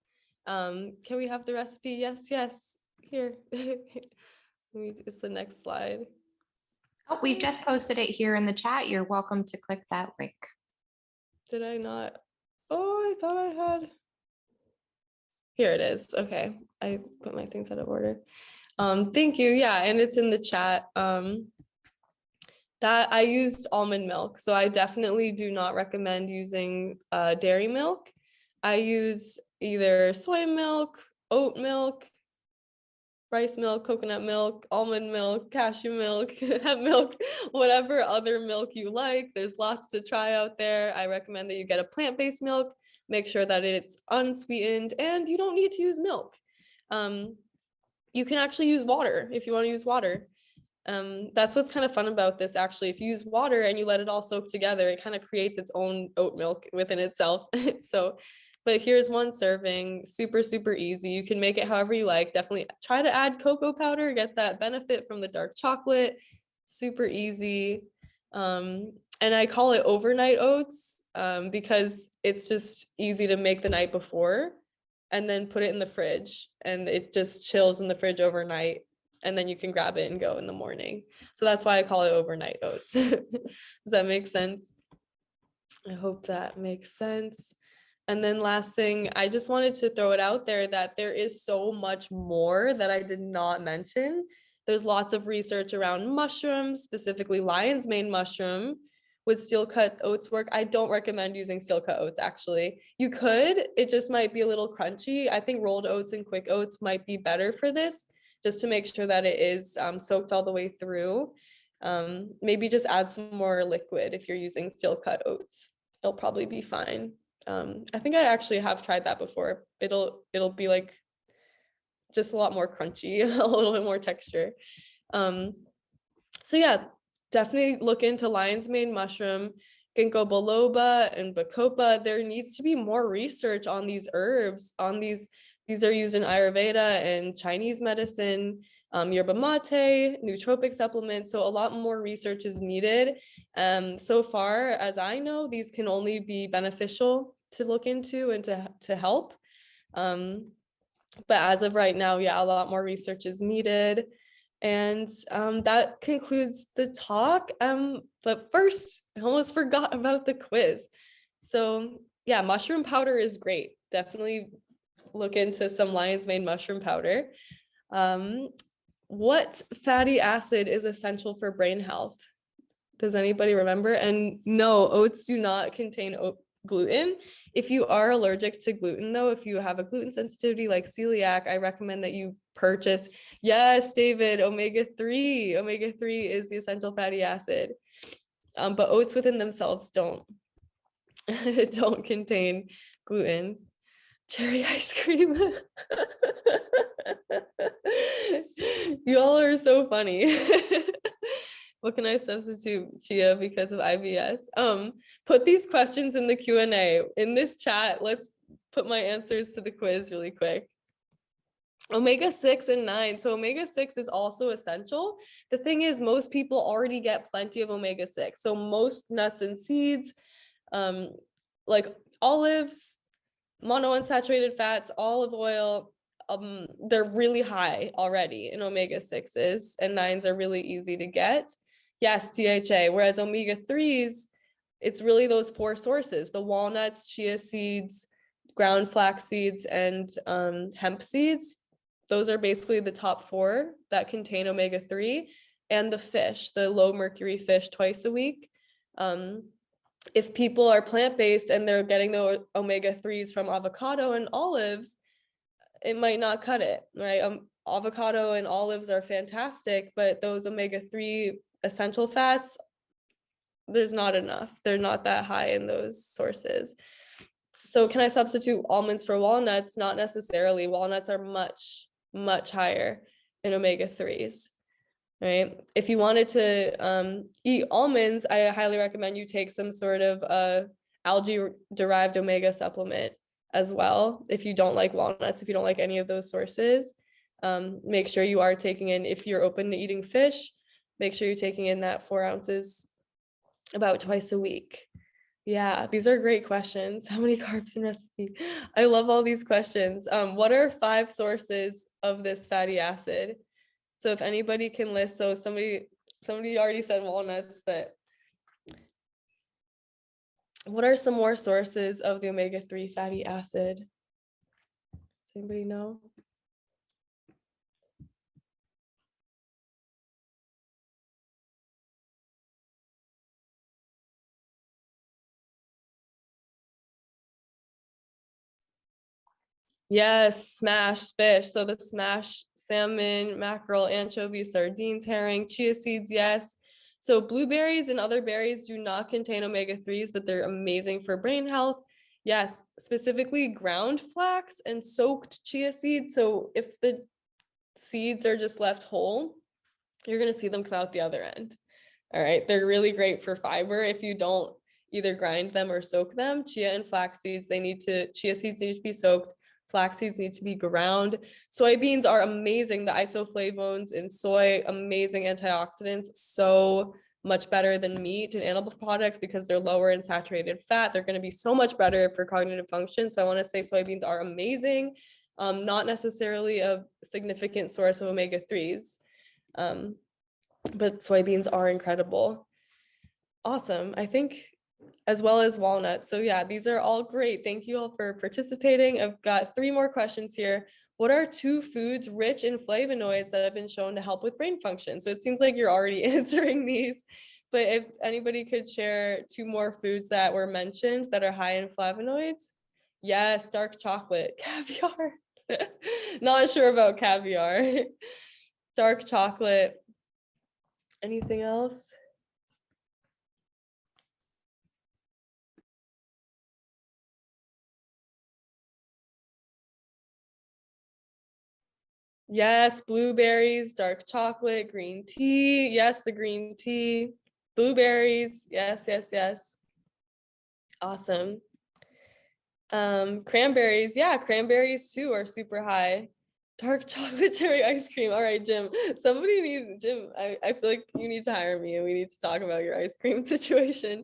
Can we have the recipe? Yes. Here. It's the next slide. Oh, we've just posted it here in the chat. You're welcome to click that link. Did I not? Oh, I thought I had. Here it is. Okay. I put my things out of order. Thank you. Yeah, and it's in the chat. That I used almond milk, so I definitely do not recommend using dairy milk. I use either soy milk, oat milk, rice milk, coconut milk, almond milk, cashew milk, hemp milk, whatever other milk you like. There's lots to try out there. I recommend that you get a plant-based milk. Make sure that it's unsweetened, and you don't need to use milk. You can actually use water if you want to use water. That's what's kind of fun about this, actually. If you use water and you let it all soak together, it kind of creates its own oat milk within itself. So, but here's one serving, super, super easy. You can make it however you like. Definitely try to add cocoa powder, get that benefit from the dark chocolate. Super easy. And I call it overnight oats because it's just easy to make the night before and then put it in the fridge, and it just chills in the fridge overnight, and then you can grab it and go in the morning. So that's why I call it overnight oats. Does that make sense? I hope that makes sense. And then last thing, I just wanted to throw it out there that there is so much more that I did not mention. There's lots of research around mushrooms, specifically lion's mane mushroom. Would steel cut oats work? I don't recommend using steel cut oats, actually. You could, it just might be a little crunchy. I think rolled oats and quick oats might be better for this, just to make sure that it is soaked all the way through. Maybe just add some more liquid if you're using steel cut oats. It'll probably be fine. I think I actually have tried that before. It'll be like just a lot more crunchy, a little bit more texture. So yeah, definitely look into lion's mane mushroom, ginkgo biloba, and bacopa. There needs to be more research on these herbs. These are used in Ayurveda and Chinese medicine, yerba mate, nootropic supplements. So a lot more research is needed. So far as I know, these can only be beneficial to look into and to help. But as of right now, yeah, a lot more research is needed. And that concludes the talk. But first, I almost forgot about the quiz. So yeah, mushroom powder is great. Definitely look into some lion's mane mushroom powder. What fatty acid is essential for brain health? Does anybody remember? And no, oats do not contain gluten. If you are allergic to gluten, though, if you have a gluten sensitivity like celiac, I recommend that you purchase, yes, David, omega-3. Omega-3 is the essential fatty acid. But oats within themselves don't contain gluten. Cherry ice cream. You all are so funny. What can I substitute? Chia because of IBS. Put these questions in the Q&A. In this chat, let's put my answers to the quiz really quick. Omega-6 and 9. So omega-6 is also essential. The thing is, most people already get plenty of omega-6. So most nuts and seeds, like olives, monounsaturated fats, olive oil, they're really high already in omega-6s, and 9s are really easy to get. Yes, DHA, whereas omega-3s, it's really those 4 sources: the walnuts, chia seeds, ground flax seeds, and hemp seeds. Those are basically the top 4 that contain omega-3, and the fish, the low mercury fish twice a week. If people are plant-based and they're getting the omega-3s from avocado and olives, it might not cut it, right? Avocado and olives are fantastic, but those omega-3 essential fats, there's not enough. They're not that high in those sources. So can I substitute almonds for walnuts? Not necessarily. Walnuts are much, much higher in omega-3s. Right? If you wanted to eat almonds, I highly recommend you take some sort of algae-derived omega supplement as well. If you don't like walnuts, if you don't like any of those sources, make sure you are taking in, if you're open to eating fish, make sure you're taking in that 4 ounces about twice a week. Yeah, these are great questions. How many carbs in recipe? I love all these questions. What are 5 sources of this fatty acid? So if anybody can list, so somebody already said walnuts, but what are some more sources of the omega-3 fatty acid? Does anybody know? Yes, smashed fish. So the smashed salmon, mackerel, anchovy, sardines, herring, chia seeds, yes. So blueberries and other berries do not contain omega-3s, but they're amazing for brain health. Yes, specifically ground flax and soaked chia seeds. So if the seeds are just left whole, you're going to see them come out the other end. All right. They're really great for fiber if you don't either grind them or soak them. Chia and flax seeds, chia seeds need to be soaked. Flax seeds need to be ground. Soybeans are amazing. The isoflavones in soy, amazing antioxidants. So much better than meat and animal products because they're lower in saturated fat. They're going to be so much better for cognitive function. So I want to say soybeans are amazing. Not necessarily a significant source of omega-3s. But soybeans are incredible. Awesome. I think as well as walnuts. So yeah, these are all great. Thank you all for participating. I've got 3 more questions here. What are 2 foods rich in flavonoids that have been shown to help with brain function? So it seems like you're already answering these, but if anybody could share 2 more foods that were mentioned that are high in flavonoids. Yes, dark chocolate, caviar. Not sure about caviar. Dark chocolate. Anything else? Yes, blueberries, dark chocolate, green tea. Yes, the green tea. Blueberries. Yes, yes, yes. Awesome. Cranberries. Yeah, cranberries too are super high. Dark chocolate cherry ice cream. All right, Jim. Jim, I feel like you need to hire me and we need to talk about your ice cream situation.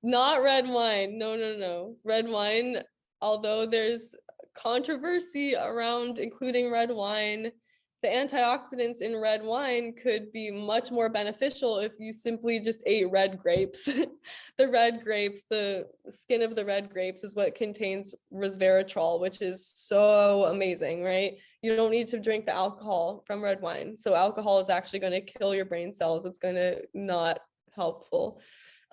Not red wine. No, no, no. Red wine, although there's controversy around including red wine, the antioxidants in red wine could be much more beneficial if you simply just ate red grapes. The skin of the red grapes is what contains resveratrol, which is so amazing, right? You don't need to drink the alcohol from red wine. So alcohol is actually going to kill your brain cells. It's going to not helpful.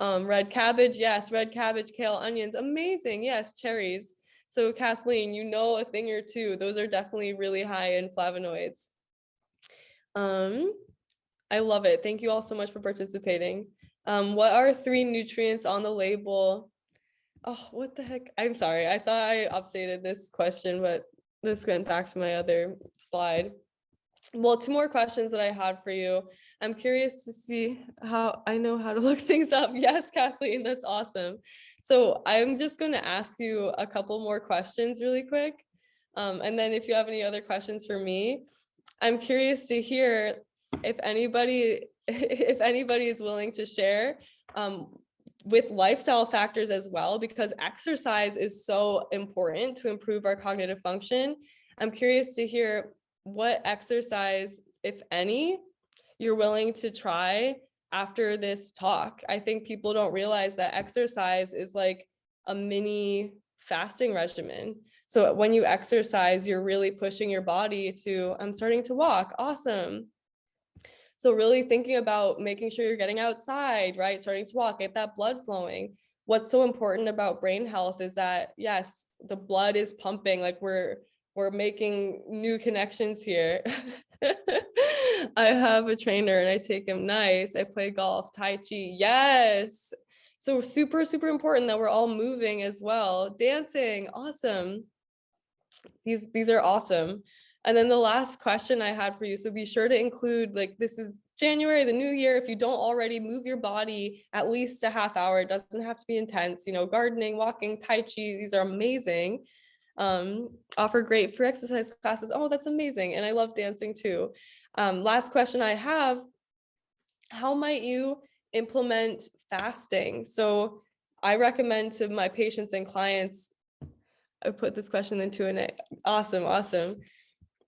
Red cabbage, yes, red cabbage, kale, onions, amazing. Yes, cherries. So Kathleen, you know a thing or two. Those are definitely really high in flavonoids. I love it. Thank you all so much for participating. What are 3 nutrients on the label? Oh, what the heck? I'm sorry. I thought I updated this question, but this went back to my other slide. Well, 2 more questions that I had for you. I'm curious to see how I know how to look things up. Yes, Kathleen, that's awesome. So I'm just going to ask you a couple more questions really quick. And then if you have any other questions for me, I'm curious to hear if anybody is willing to share with lifestyle factors as well, because exercise is so important to improve our cognitive function. I'm curious to hear what exercise, if any, you're willing to try after this talk. I think people don't realize that exercise is like a mini fasting regimen. So when you exercise, you're really pushing your body to, I'm starting to walk. Awesome. So really thinking about making sure you're getting outside, right? Starting to walk, get that blood flowing. What's so important about brain health is that, yes, the blood is pumping, like we're making new connections here. I have a trainer and I take him. Nice. I play golf, Tai Chi. Yes. So super, super important that we're all moving as well. Dancing. Awesome. These are awesome. And then the last question I had for you, so be sure to include, like, this is January, the new year. If you don't already, move your body at least a half hour. It doesn't have to be intense, you know, gardening, walking, Tai Chi, these are amazing. Offer great free exercise classes. Oh, that's amazing. And I love dancing too. Last question I have, how might you implement fasting? So I recommend to my patients and clients, I put this question into an awesome.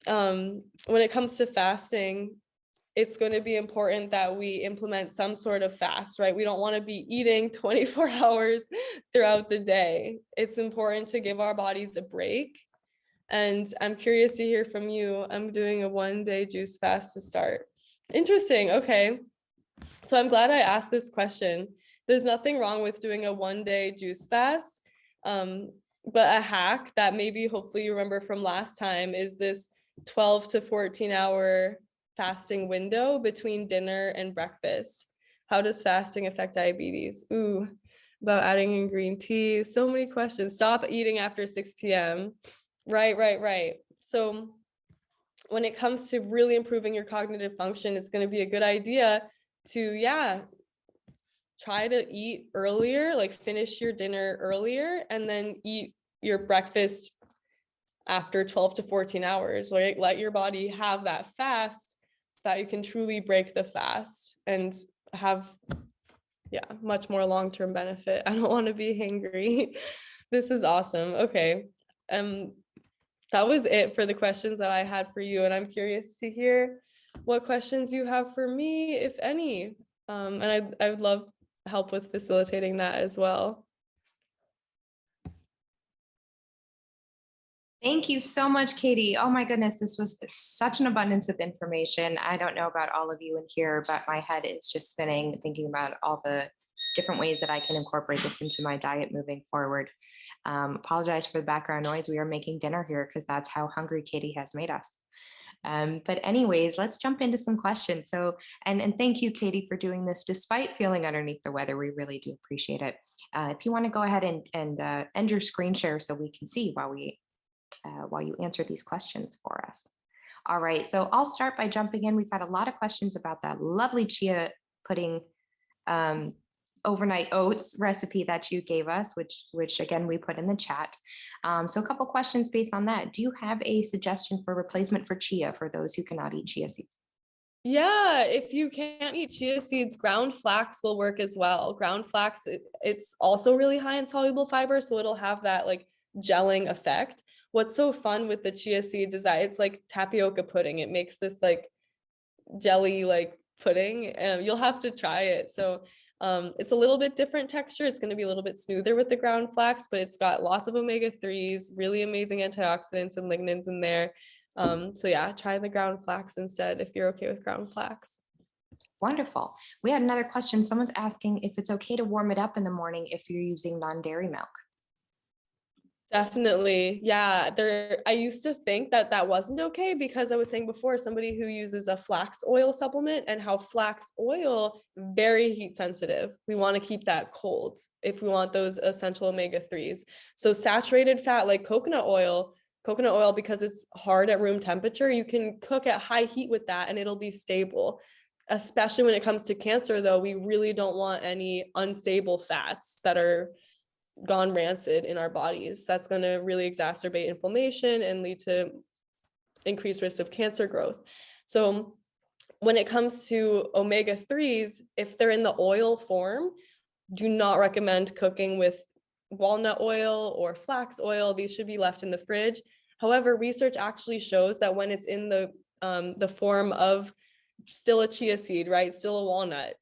When it comes to fasting, it's going to be important that we implement some sort of fast, right? We don't want to be eating 24 hours throughout the day. It's important to give our bodies a break. And I'm curious to hear from you. I'm doing a 1-day juice fast to start. Interesting. Okay. So I'm glad I asked this question. There's nothing wrong with doing a 1-day juice fast. But a hack that maybe hopefully you remember from last time is this 12 to 14 hour fasting window between dinner and breakfast. How does fasting affect diabetes? Ooh, about adding in green tea. So many questions. Stop eating after 6 p.m. Right. So when it comes to really improving your cognitive function, it's going to be a good idea to, try to eat earlier, like finish your dinner earlier and then eat your breakfast after 12 to 14 hours. Like let your body have that fast so that you can truly break the fast and have much more long-term benefit. I don't want to be hangry. This is awesome. Okay. That was it for the questions that I had for you. And I'm curious to hear what questions you have for me, if any. And I would love help with facilitating that as well. Thank you so much, Katie. Oh my goodness, this was such an abundance of information. I don't know about all of you in here, but my head is just spinning thinking about all the different ways that I can incorporate this into my diet moving forward. Apologize for the background noise. We are making dinner here because that's how hungry Katie has made us. But anyways, let's jump into some questions. So, and thank you, Katie, for doing this despite feeling underneath the weather. We really do appreciate it. If you want to go ahead and end your screen share so we can see while you answer these questions for us. All right, so I'll start by jumping in. We've had a lot of questions about that lovely chia pudding overnight oats recipe that you gave us, which again, we put in the chat. So a couple questions based on that. Do you have a suggestion for replacement for chia for those who cannot eat chia seeds? Yeah, if you can't eat chia seeds, ground flax will work as well. Ground flax, it's also really high in soluble fiber, so it'll have that like gelling effect. What's so fun with the chia seeds is that it's like tapioca pudding. It makes this like jelly like pudding, and you'll have to try it. So it's a little bit different texture. It's going to be a little bit smoother with the ground flax, but it's got lots of omega-3s, really amazing antioxidants and lignans in there. So yeah, try the ground flax instead if you're okay with ground flax. Wonderful. We had another question. Someone's asking if it's okay to warm it up in the morning if you're using non-dairy milk. Definitely. Yeah. I used to think that that wasn't okay because I was saying before, somebody who uses a flax oil supplement and how flax oil, very heat sensitive. We want to keep that cold if we want those essential omega-3s. So saturated fat like coconut oil, because it's hard at room temperature, you can cook at high heat with that and it'll be stable. Especially when it comes to cancer, though, we really don't want any unstable fats that are gone rancid in our bodies. That's going to really exacerbate inflammation and lead to increased risk of cancer growth. So when it comes to omega-3s, if they're in the oil form, do not recommend cooking with walnut oil or flax oil. These should be left in the fridge. However, research actually shows that when it's in the form of still a chia seed, right? Still a walnut,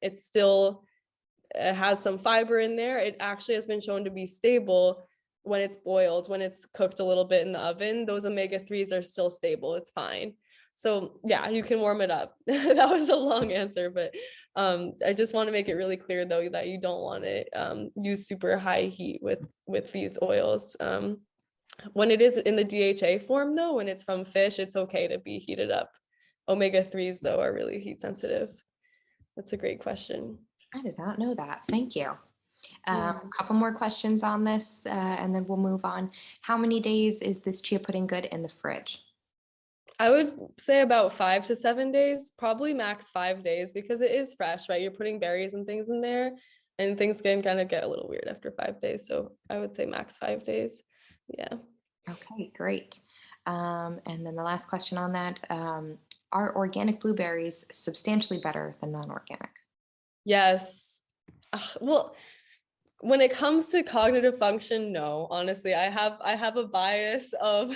it has some fiber in there. It actually has been shown to be stable when it's boiled, when it's cooked a little bit in the oven. Those omega-3s are still stable. It's fine. So yeah, you can warm it up. That was a long answer, but I just want to make it really clear though that you don't want to use super high heat with these oils. When it is in the DHA form though, when it's from fish, it's okay to be heated up. Omega-3s though are really heat sensitive. That's a great question. I did not know that. Thank you. A couple more questions on this, and then we'll move on. How many days is this chia pudding good in the fridge? I would say about 5 to 7 days, probably max 5 days, because it is fresh, right? You're putting berries and things in there, and things can kind of get a little weird after 5 days. So I would say max 5 days. Yeah. Okay, great. And then the last question on that, are organic blueberries substantially better than non-organic? Yes. Well, when it comes to cognitive function, no, honestly, I have a bias of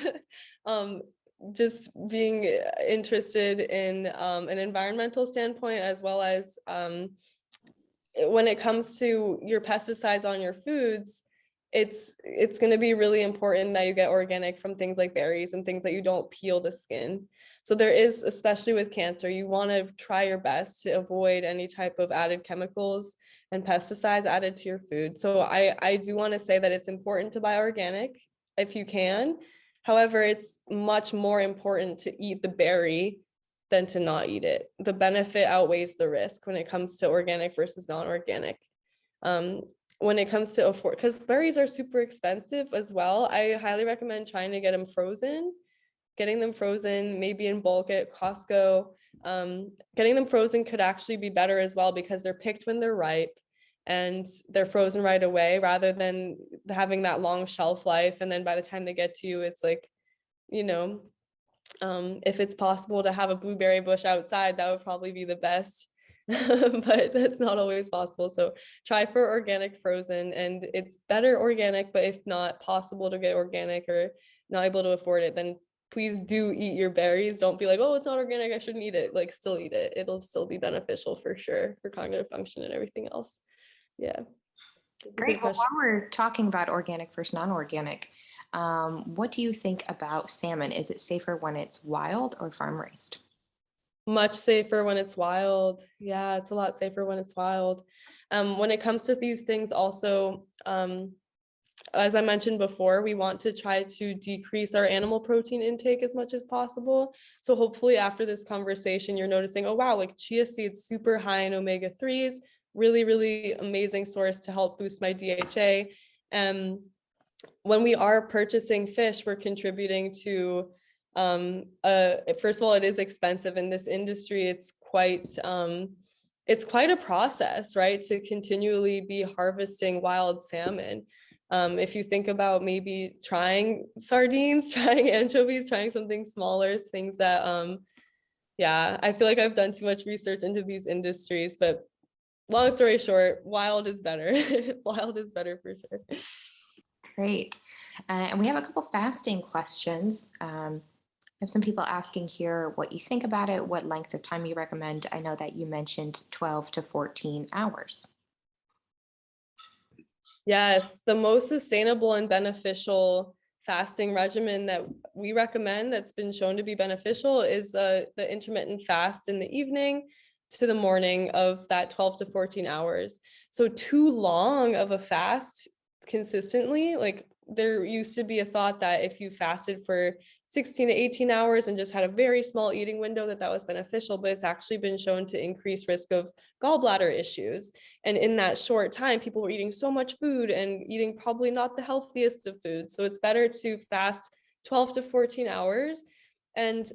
just being interested in an environmental standpoint, as well as when it comes to your pesticides on your foods, it's going to be really important that you get organic from things like berries and things that you don't peel the skin. So there is, especially with cancer, you want to try your best to avoid any type of added chemicals and pesticides added to your food. So I do want to say that it's important to buy organic if you can. However, it's much more important to eat the berry than to not eat it. The benefit outweighs the risk when it comes to organic versus non-organic. When it comes to because berries are super expensive as well, I highly recommend trying to get them frozen. Getting them frozen, maybe in bulk at Costco. Getting them frozen could actually be better as well because they're picked when they're ripe and they're frozen right away rather than having that long shelf life. And then by the time they get to you, it's like, you know, if it's possible to have a blueberry bush outside, that would probably be the best. But that's not always possible. So try for organic frozen, and it's better organic, but if not possible to get organic or not able to afford it, then please do eat your berries. Don't be like, oh, it's not organic, I shouldn't eat it. Like, still eat it. It'll still be beneficial for sure for cognitive function and everything else. Yeah. Great. Well, while we're talking about organic versus non-organic, what do you think about salmon? Is it safer when it's wild or farm raised? Much safer when it's wild. Yeah, it's a lot safer when it's wild. When it comes to these things also, as I mentioned before, we want to try to decrease our animal protein intake as much as possible. So hopefully after this conversation, you're noticing, oh, wow, like chia seeds, super high in omega-3s, really, really amazing source to help boost my DHA. When we are purchasing fish, we're contributing to, first of all, it is expensive in this industry. It's quite a process, right? To continually be harvesting wild salmon. If you think about maybe trying sardines, trying anchovies, trying something smaller, things that, yeah, I feel like I've done too much research into these industries, but long story short, wild is better. Wild is better for sure. Great. And we have a couple fasting questions. I have some people asking here what you think about it, what length of time you recommend. I know that you mentioned 12 to 14 hours. Yes, the most sustainable and beneficial fasting regimen that we recommend that's been shown to be beneficial is the intermittent fast in the evening to the morning of that 12 to 14 hours. So too long of a fast consistently, like there used to be a thought that if you fasted for 16 to 18 hours and just had a very small eating window, that was beneficial, but it's actually been shown to increase risk of gallbladder issues. And in that short time, people were eating so much food and eating probably not the healthiest of foods. So it's better to fast 12 to 14 hours. And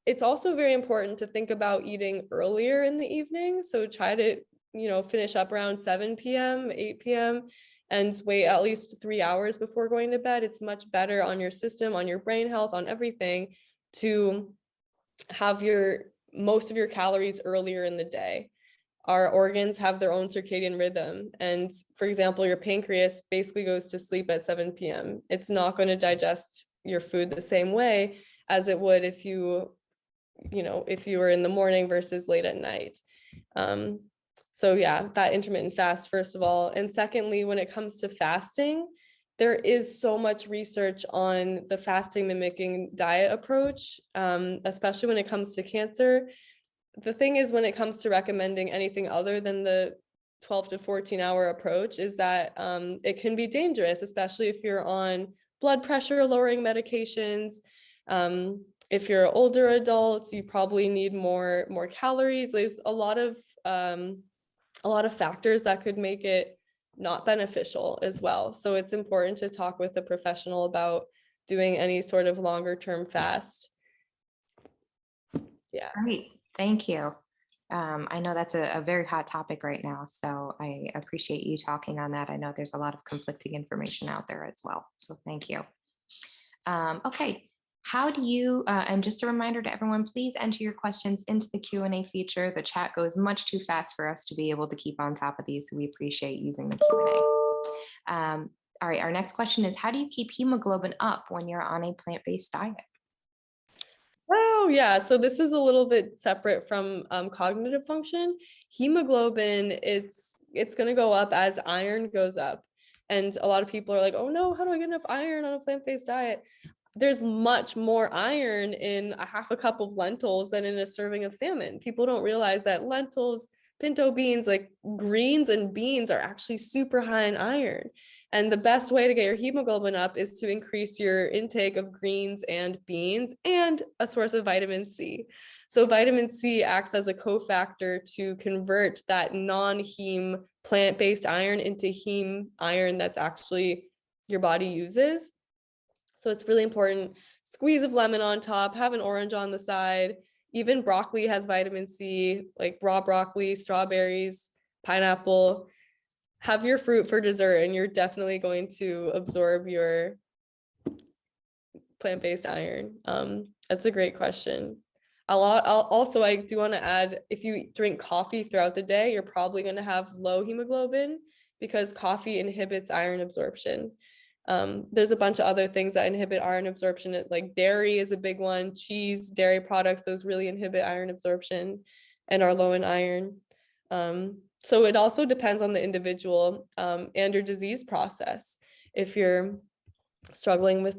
it's also very important to think about eating earlier in the evening. So try to, finish up around 7 p.m., 8 p.m., and wait at least 3 hours before going to bed. It's much better on your system, on your brain health, on everything, to have most of your calories earlier in the day. Our organs have their own circadian rhythm. And for example, your pancreas basically goes to sleep at 7 p.m. It's not going to digest your food the same way as it would if you were in the morning versus late at night. So yeah, that intermittent fast, first of all. And secondly, when it comes to fasting, there is so much research on the fasting mimicking diet approach, especially when it comes to cancer. The thing is, when it comes to recommending anything other than the 12 to 14 hour approach, is that it can be dangerous, especially if you're on blood pressure lowering medications. If you're older adults, you probably need more calories. There's a lot of factors that could make it not beneficial as well. So it's important to talk with a professional about doing any sort of longer term fast. Yeah. Great. Thank you. I know that's a very hot topic right now, so I appreciate you talking on that. I know there's a lot of conflicting information out there as well, so thank you. Okay. How do you, and just a reminder to everyone, please enter your questions into the Q&A feature. The chat goes much too fast for us to be able to keep on top of these, so we appreciate using the Q&A. All right, our next question is, how do you keep hemoglobin up when you're on a plant-based diet? Oh, yeah. So this is a little bit separate from cognitive function. Hemoglobin, it's going to go up as iron goes up. And a lot of people are like, oh no, how do I get enough iron on a plant-based diet? There's much more iron in a half a cup of lentils than in a serving of salmon. People don't realize that lentils, pinto beans, like greens and beans, are actually super high in iron. And the best way to get your hemoglobin up is to increase your intake of greens and beans and a source of vitamin C. So vitamin C acts as a cofactor to convert that non-heme plant-based iron into heme iron that's actually your body uses. So it's really important. Squeeze of lemon on top, have an orange on the side. Even broccoli has vitamin C, like raw broccoli, strawberries, pineapple. Have your fruit for dessert and you're definitely going to absorb your plant-based iron. That's a great question. Also, I do want to add, if you drink coffee throughout the day, you're probably going to have low hemoglobin because coffee inhibits iron absorption. There's a bunch of other things that inhibit iron absorption, like dairy is a big one, cheese, dairy products, those really inhibit iron absorption and are low in iron. So it also depends on the individual and your disease process. If you're struggling with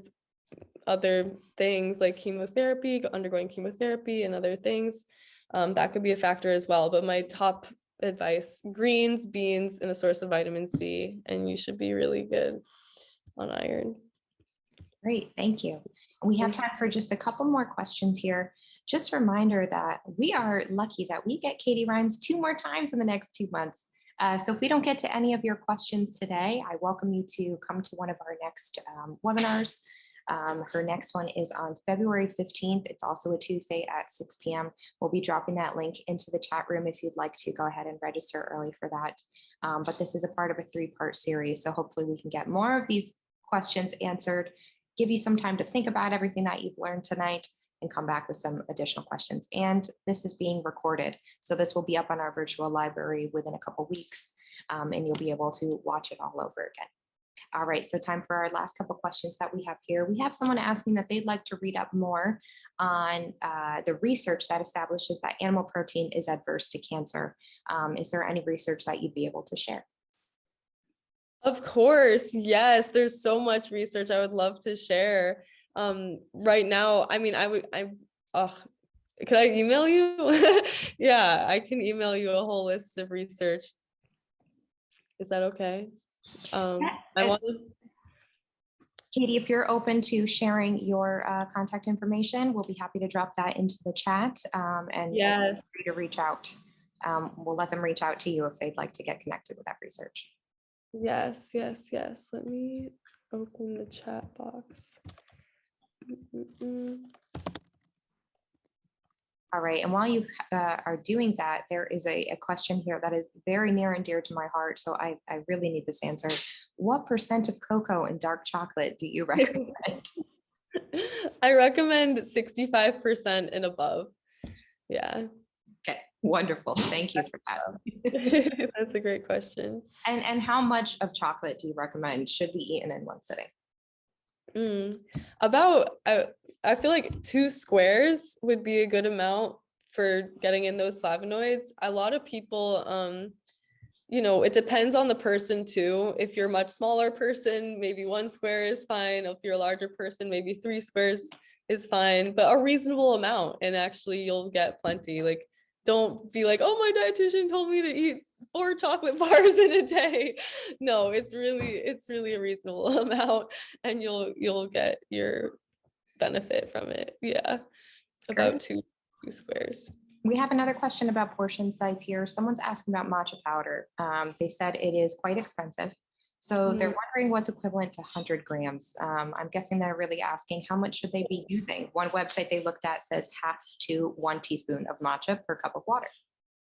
other things like chemotherapy, undergoing chemotherapy and other things, that could be a factor as well. But my top advice, greens, beans, and a source of vitamin C, and you should be really good on iron. Great, thank you. We have time for just a couple more questions here. Just a reminder that we are lucky that we get Katie Reines 2 more times in the next 2 months. So if we don't get to any of your questions today, I welcome you to come to one of our next webinars. Her next one is on February 15th. It's also a Tuesday at 6 p.m. We'll be dropping that link into the chat room if you'd like to go ahead and register early for that. But this is a part of a 3-part series. So hopefully we can get more of these questions answered, give you some time to think about everything that you've learned tonight, and come back with some additional questions. And this is being recorded. So this will be up on our virtual library within a couple weeks, and you'll be able to watch it all over again. All right, so time for our last couple questions that we have here. We have someone asking that they'd like to read up more on the research that establishes that animal protein is adverse to cancer. Is there any research that you'd be able to share? Of course, yes. There's so much research I would love to share. Right now, I mean, could I email you? Yeah, I can email you a whole list of research. Is that okay? Katie, if you're open to sharing your contact information, we'll be happy to drop that into the chat, and yes, feel free to reach out. We'll let them reach out to you if they'd like to get connected with that research. Yes. Let me open the chat box. All right, and while you are doing that, there is a question here that is very near and dear to my heart, so I really need this answer. What % of cocoa and dark chocolate do you recommend? I recommend 65% and above. Yeah. Okay, wonderful. Thank you for that. That's a great question. And how much of chocolate do you recommend should be eaten in one sitting? I feel like 2 squares would be a good amount for getting in those flavonoids. A lot of people, it depends on the person too. If you're a much smaller person, maybe 1 square is fine. If you're a larger person, maybe 3 squares is fine, but a reasonable amount, and actually you'll get plenty. Like, don't be like, oh, my dietitian told me to eat 4 chocolate bars in a day. No, it's really a reasonable amount, and you'll get your benefit from it. Yeah, about 2 squares. We have another question about portion size here. Someone's asking about matcha powder. They said it is quite expensive. So they're wondering what's equivalent to 100 grams. I'm guessing they're really asking how much should they be using? One website they looked at says 1/2 to 1 teaspoon of matcha per cup of water.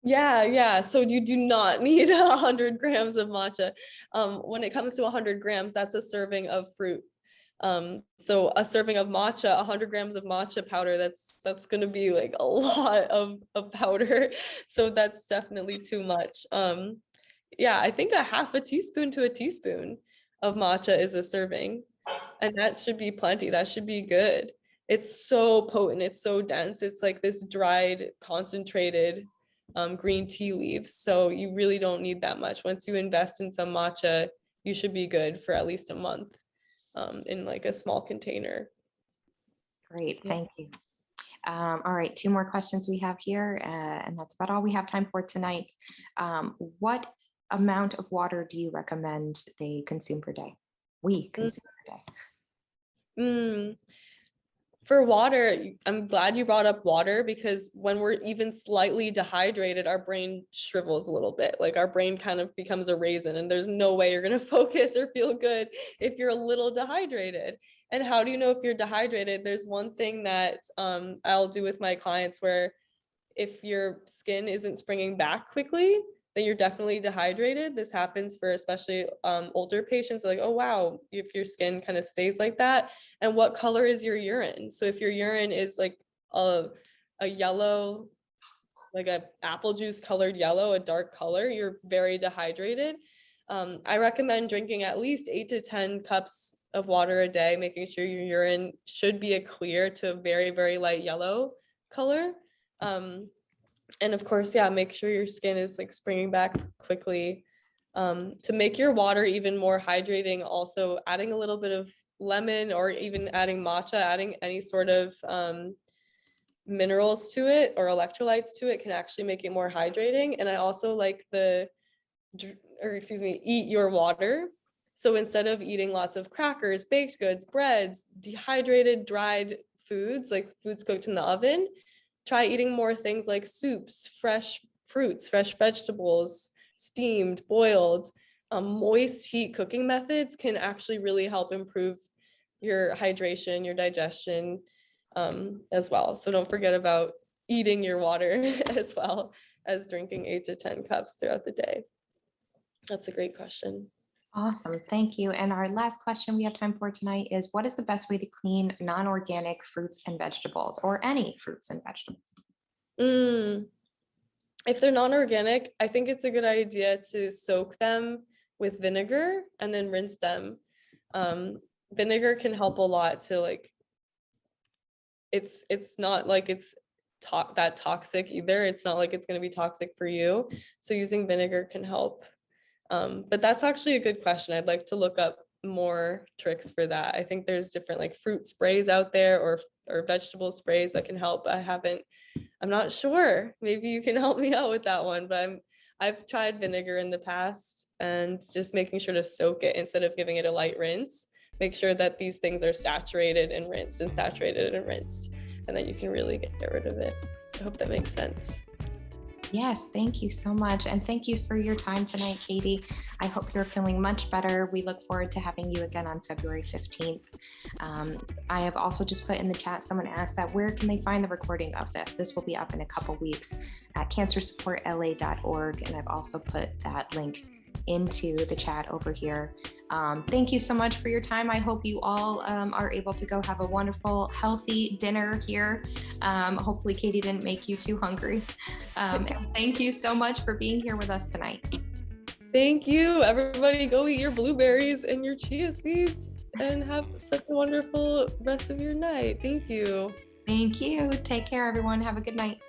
Yeah. So you do not need 100 grams of matcha. When it comes to 100 grams, that's a serving of fruit. So a serving of matcha, 100 grams of matcha powder, that's going to be like a lot of powder. So that's definitely too much. Yeah, I think 1/2 teaspoon to a teaspoon of matcha is a serving, and that should be plenty. That should be good. It's so potent. It's so dense. It's like this dried, concentrated green tea leaves. So you really don't need that much. Once you invest in some matcha, you should be good for at least a month in like a small container. Great, thank you. All right, 2 more questions we have here, and that's about all we have time for tonight. What amount of water do you recommend they consume per day? We consume per day. For water, I'm glad you brought up water, because when we're even slightly dehydrated, our brain shrivels a little bit. Like our brain kind of becomes a raisin, and there's no way you're going to focus or feel good if you're a little dehydrated. And how do you know if you're dehydrated? There's one thing that I'll do with my clients where if your skin isn't springing back quickly, then you're definitely dehydrated. This happens for especially older patients. Like, oh, wow, if your skin kind of stays like that. And what color is your urine? So if your urine is like a yellow, like a apple juice colored yellow, a dark color, you're very dehydrated. I recommend drinking at least 8 to 10 cups of water a day, making sure your urine should be a clear to a very, very light yellow color. And of course, yeah, make sure your skin is like springing back quickly. To make your water even more hydrating, also adding a little bit of lemon, or even adding matcha, adding any sort of minerals to it or electrolytes to it can actually make it more hydrating. And I also like eat your water. So instead of eating lots of crackers, baked goods, breads, dehydrated, dried foods, like foods cooked in the oven, try eating more things like soups, fresh fruits, fresh vegetables, steamed, boiled. Moist heat cooking methods can actually really help improve your hydration, your digestion as well. So don't forget about eating your water as well as drinking 8 to 10 cups throughout the day. That's a great question. Awesome, thank you. And our last question we have time for tonight is, what is the best way to clean non-organic fruits and vegetables, or any fruits and vegetables? If they're non-organic, I think it's a good idea to soak them with vinegar and then rinse them. Vinegar can help a lot to like, it's not like it's that toxic either. It's not like it's going to be toxic for you. So using vinegar can help. But that's actually a good question. I'd like to look up more tricks for that. I think there's different like fruit sprays out there, or vegetable sprays that can help. I'm not sure. Maybe you can help me out with that one, but I've tried vinegar in the past, and just making sure to soak it instead of giving it a light rinse. Make sure that these things are saturated and rinsed, and saturated and rinsed, and then you can really get rid of it. I hope that makes sense. Yes, thank you so much. And thank you for your time tonight, Katie. I hope you're feeling much better. We look forward to having you again on February 15th. I have also just put in the chat, someone asked that where can they find the recording of this? This will be up in a couple weeks at cancersupportla.org. And I've also put that link into the chat over here. Thank you so much for your time. I hope you all are able to go have a wonderful, healthy dinner here. Hopefully Katie didn't make you too hungry. And thank you so much for being here with us tonight. Thank you. Everybody go eat your blueberries and your chia seeds and have such a wonderful rest of your night. Thank you. Thank you. Take care, everyone. Have a good night.